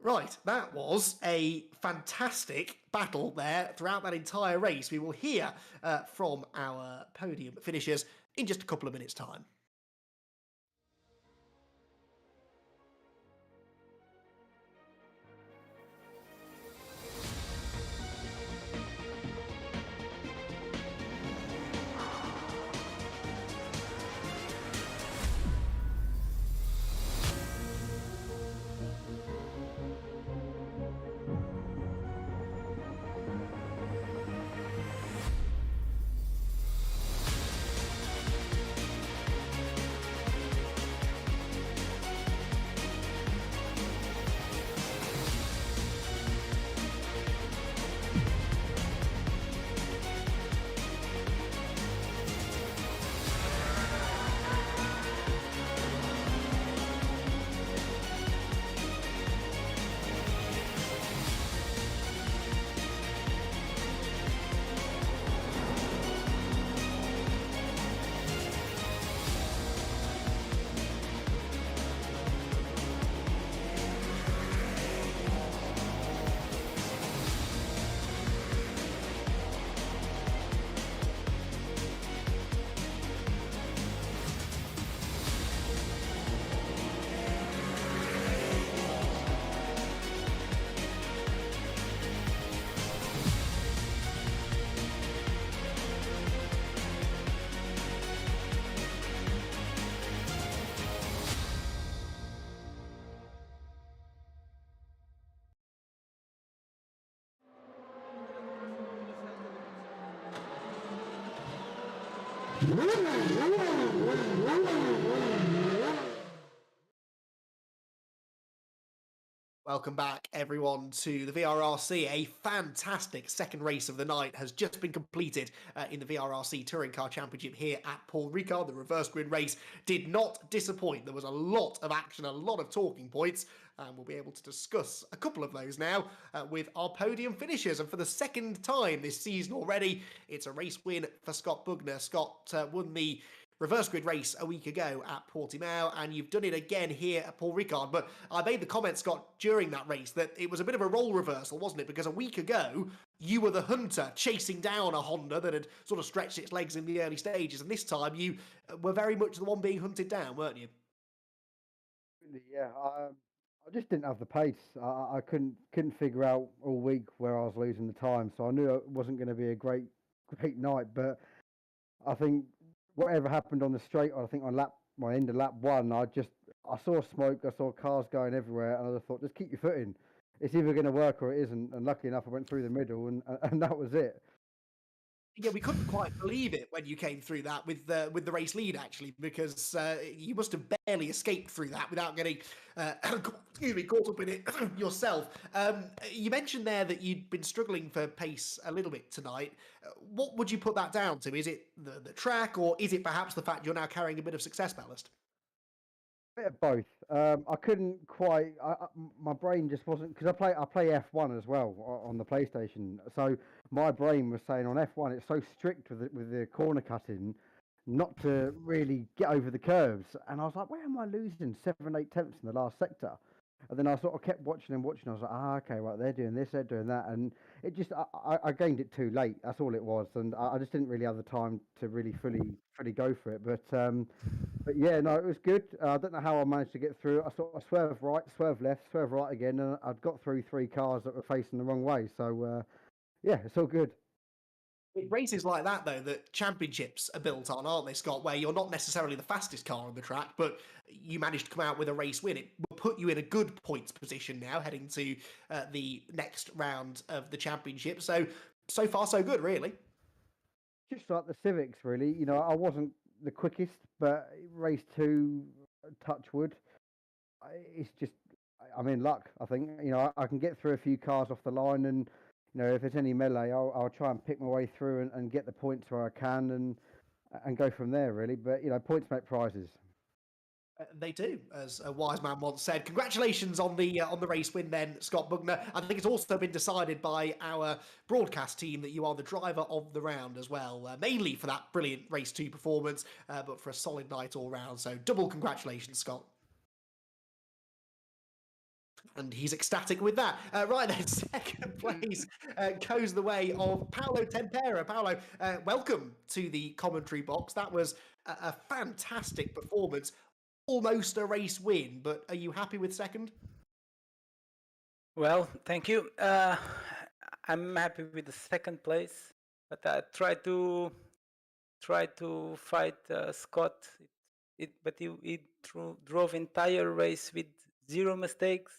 Right, that was a fantastic battle there throughout that entire race. We will hear from our podium finishers in just a couple of minutes' time. Welcome back, everyone, to the VRRC. A fantastic second race of the night has just been completed in the VRRC Touring Car Championship here at Paul Ricard. The reverse grid race did not disappoint. There was a lot of action, a lot of talking points, and we'll be able to discuss a couple of those now with our podium finishers. And for the second time this season already, it's a race win for Scott Bugner. Scott won the reverse grid race a week ago at Portimao, and you've done it again here at Paul Ricard. But I made the comment, Scott, during that race that it was a bit of a role reversal, wasn't it? Because a week ago, you were the hunter chasing down a Honda that had sort of stretched its legs in the early stages, and this time you were very much the one being hunted down, weren't you? Yeah, I just didn't have the pace. I couldn't figure out all week where I was losing the time, so I knew it wasn't going to be a great night. But I think whatever happened on the straight, I think on my end of lap one, I saw smoke, I saw cars going everywhere, and I just thought, just keep your foot in. It's either going to work or it isn't. And luckily enough, I went through the middle, and that was it. Yeah, we couldn't quite believe it when you came through that with the race lead, actually, because you must have barely escaped through that without getting caught up in it yourself. You mentioned there that you'd been struggling for pace a little bit tonight. What would you put that down to? Is it the track, or is it perhaps the fact you're now carrying a bit of success ballast? A bit of both. I couldn't quite. My brain just wasn't, because I play F1 as well on the PlayStation. So my brain was saying on F1 it's so strict with the corner cutting, not to really get over the curves. And I was like, where am I losing 7-8 tenths in the last sector? And then I sort of kept watching. I was like, okay, right, they're doing this, they're doing that, and it just I gained it too late. That's all it was, and I just didn't really have the time to really fully go for it. But yeah, no, it was good. I don't know how I managed to get through. I sort of swerved right, swerved left, swerved right again, and I'd got through 3 cars that were facing the wrong way. So yeah, it's all good. It's races like that, though, that championships are built on, aren't they, Scott? Where you're not necessarily the fastest car on the track, but you managed to come out with a race win. It will put you in a good points position now, heading to the next round of the championship. So far, so good, really. Just like the Civics, really. You know, I wasn't the quickest, but race 2, touchwood, it's just, I'm in luck, I think. You know, I can get through a few cars off the line, and you know, if there's any melee, I'll try and pick my way through and get the points where I can, and go from there, really. But you know, points make prizes. They do, as a wise man once said. Congratulations on the race win, then, Scott Bugner. I think it's also been decided by our broadcast team that you are the driver of the round as well, mainly for that brilliant race 2 performance, but for a solid night all round. So double congratulations, Scott. And he's ecstatic with that. Right then, second place goes the way of Paolo Tempera. Paolo, welcome to the commentary box. That was a fantastic performance. Almost a race win, but are you happy with second? Well, thank you. I'm happy with the second place, but I tried to fight Scott. But he drove entire race with 0 mistakes.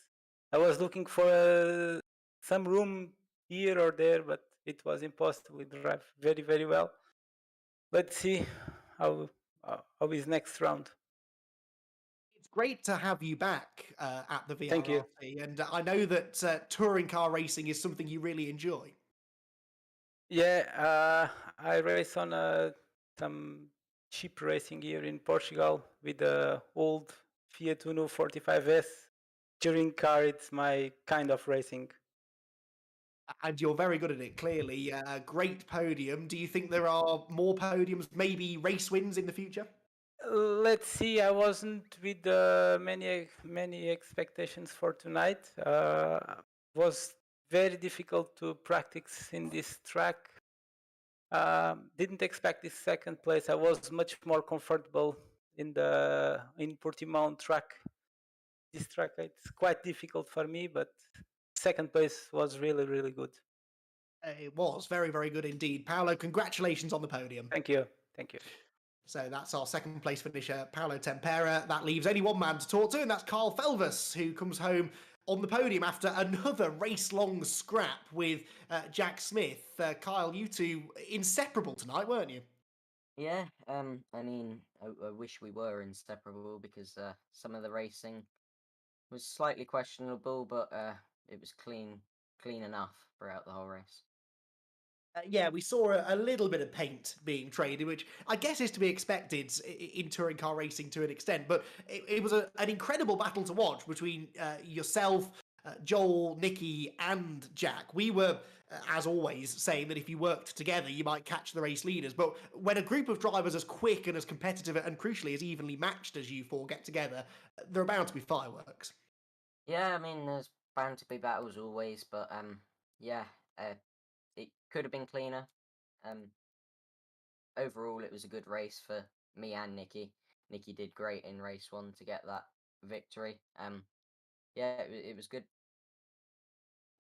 I was looking for some room here or there, but it was impossible. He drive very, very well. Let's see how is next round. It's great to have you back at the VRRC. Thank you. And I know that touring car racing is something you really enjoy. Yeah, I race on some cheap racing here in Portugal with the old Fiat Uno 45S. Touring car, it's my kind of racing. And you're very good at it, clearly. A great podium. Do you think there are more podiums, maybe race wins in the future? Let's see. I wasn't with many expectations for tonight. Was very difficult to practice in this track. Didn't expect this second place. I was much more comfortable in Portimao track. This track, it's quite difficult for me, but second place was really, really good. It was very, very good indeed. Paolo, congratulations on the podium. Thank you. Thank you. So that's our second place finisher, Paolo Tempera. That leaves only one man to talk to, and that's Carl Felvis, who comes home on the podium after another race-long scrap with Jack Smith. Kyle, you two inseparable tonight, weren't you? Yeah, I mean, I wish we were inseparable because some of the racing was slightly questionable, but it was clean enough throughout the whole race. Yeah, we saw a little bit of paint being traded, which I guess is to be expected in touring car racing to an extent. But it was an incredible battle to watch between yourself, Joel, Nicky, and Jack. We were, as always, saying that if you worked together, you might catch the race leaders. But when a group of drivers as quick and as competitive and crucially as evenly matched as you four get together, there are bound to be fireworks. Yeah, I mean, there's bound to be battles always, but yeah, it could have been cleaner. Overall, it was a good race for me and Nicky. Nicky did great in race 1 to get that victory. Yeah, it was good.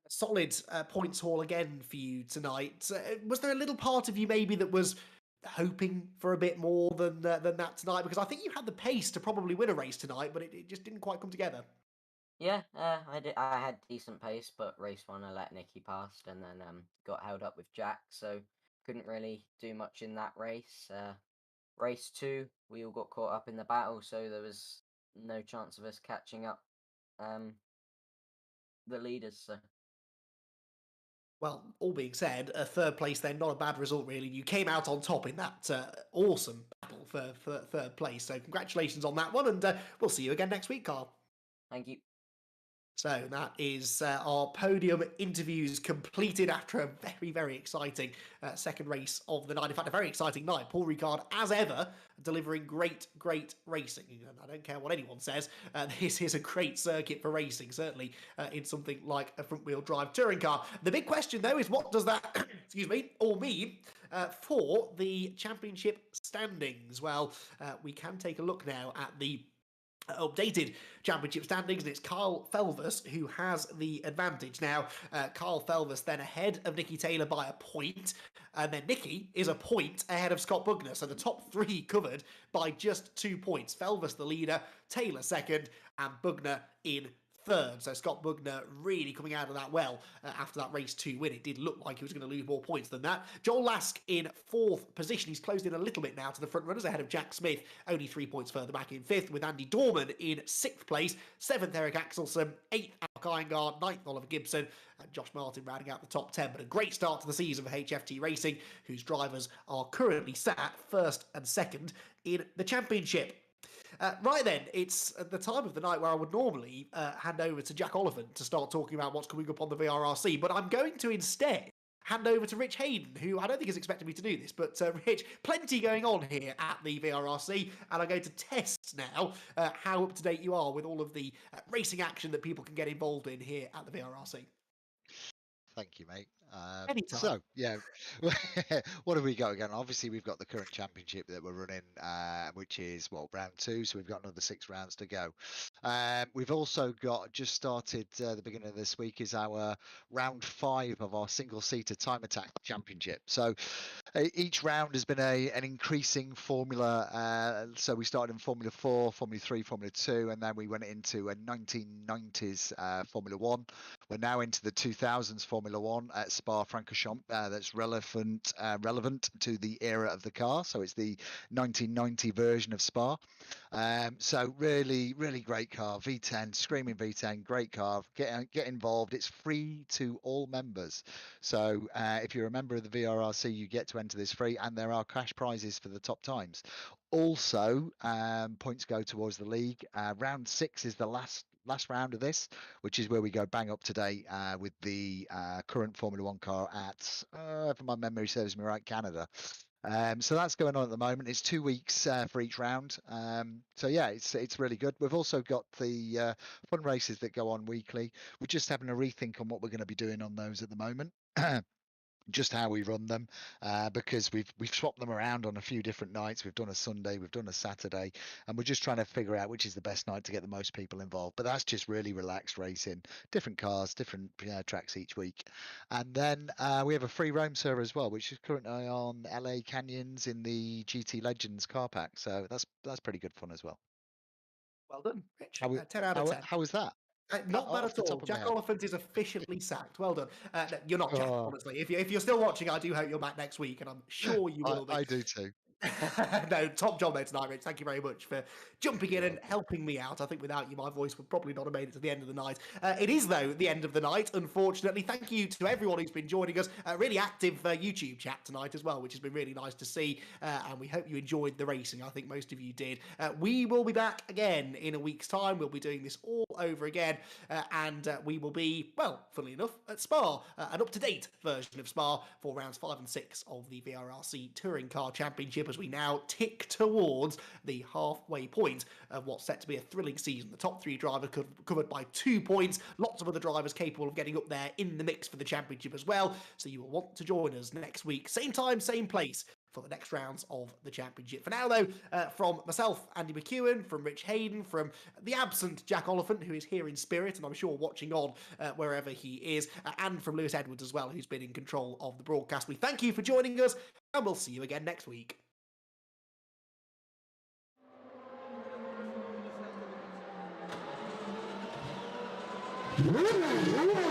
Solid points haul again for you tonight. Was there a little part of you maybe that was hoping for a bit more than that tonight? Because I think you had the pace to probably win a race tonight, but it just didn't quite come together. Yeah, I had decent pace, but race 1 I let Nicky past, and then got held up with Jack, so couldn't really do much in that race. Race 2, we all got caught up in the battle, so there was no chance of us catching up the leaders. So. Well, all being said, a third place then, not a bad result really. You came out on top in that awesome battle for third place. So congratulations on that one, and we'll see you again next week, Carl. Thank you. So that is our podium interviews completed after a very, very exciting second race of the night. In fact, a very exciting night. Paul Ricard, as ever, delivering great racing. And I don't care what anyone says. This is a great circuit for racing, certainly in something like a front-wheel drive touring car. The big question, though, is what does that, excuse me, all mean for the championship standings? Well, we can take a look now at the updated championship standings, and it's Kyle Felvers who has the advantage. Now, Kyle Felvers then ahead of Nicky Taylor by a point, and then Nicky is a point ahead of Scott Bugner, so the top three covered by just 2 points. Felvers the leader, Taylor second, and Bugner in third. So Scott Bugner really coming out of that well after that race 2 win. It did look like he was going to lose more points than that. Joel Lask in fourth position. He's closed in a little bit now to the front runners ahead of Jack Smith, only 3 points further back in fifth, with Andy Dorman in sixth place, seventh Eric Axelson, eighth Alec Eingard, ninth Oliver Gibson, and Josh Martin rounding out the top 10. But a great start to the season for HFT Racing, whose drivers are currently sat first and second in the championship. Right then, it's at the time of the night where I would normally hand over to Jack Oliphant to start talking about what's coming up on the VRRC, but I'm going to instead hand over to Rich Hayden, who I don't think is expecting me to do this, but Rich, plenty going on here at the VRRC, and I'm going to test now how up-to-date you are with all of the racing action that people can get involved in here at the VRRC. Thank you, mate. Anytime. So, yeah, what have we got again? Obviously, we've got the current championship that we're running, which is, round 2, so we've got another 6 rounds to go. We've also got, just started the beginning of this week, is our round 5 of our single-seater time attack championship. So each round has been an increasing formula. So we started in Formula 4, Formula 3, Formula 2, and then we went into a 1990s Formula 1. We're now into the 2000s Formula 1 at Spa-Francorchamps. That's relevant to the era of the car. So it's the 1990 version of Spa. So really great car. V10, screaming V10, great car. Get involved. It's free to all members. So if you're a member of the VRRC, you get to enter this free, and there are cash prizes for the top times. Also, points go towards the league. Round 6 is the last round of this, which is where we go bang up to date with the current Formula 1 car at, if my memory serves me right, Canada. So that's going on at the moment. It's 2 weeks for each round. So yeah, it's really good. We've also got the fun races that go on weekly. We're just having a rethink on what we're going to be doing on those at the moment. Just how we run them, because we've swapped them around on a few different nights. We've done a Sunday, we've done a Saturday, and we're just trying to figure out which is the best night to get the most people involved. But that's just really relaxed racing, different cars, different tracks each week. And then we have a free roam server as well, which is currently on LA Canyons in the GT Legends car pack. So that's pretty good fun as well. Well done, Rich. 10 out of 10. How was that? Not bad at all. Jack Oliphant is officially sacked. Well done. You're not Jack, honestly. If you're still watching, I do hope you're back next week, and I'm sure you will be. I do too. No, top job there tonight, Rich. Thank you very much for jumping in and helping me out. I think without you, my voice would probably not have made it to the end of the night. It is, though, the end of the night, unfortunately. Thank you to everyone who's been joining us. Really active YouTube chat tonight as well, which has been really nice to see. And we hope you enjoyed the racing. I think most of you did. We will be back again in a week's time. We'll be doing this all over again. And we will be, well, funnily enough, at Spa, an up-to-date version of Spa for rounds 5 and 6 of the VRRC Touring Car Championship, as we now tick towards the halfway point of what's set to be a thrilling season. The top 3 drivers covered by 2 points. Lots of other drivers capable of getting up there in the mix for the championship as well. So you will want to join us next week, same time, same place, for the next rounds of the championship. For now, though, from myself, Andy McEwan, from Rich Hayden, from the absent Jack Oliphant, who is here in spirit, and I'm sure watching on wherever he is, and from Lewis Edwards as well, who's been in control of the broadcast. We thank you for joining us, and we'll see you again next week. Woo!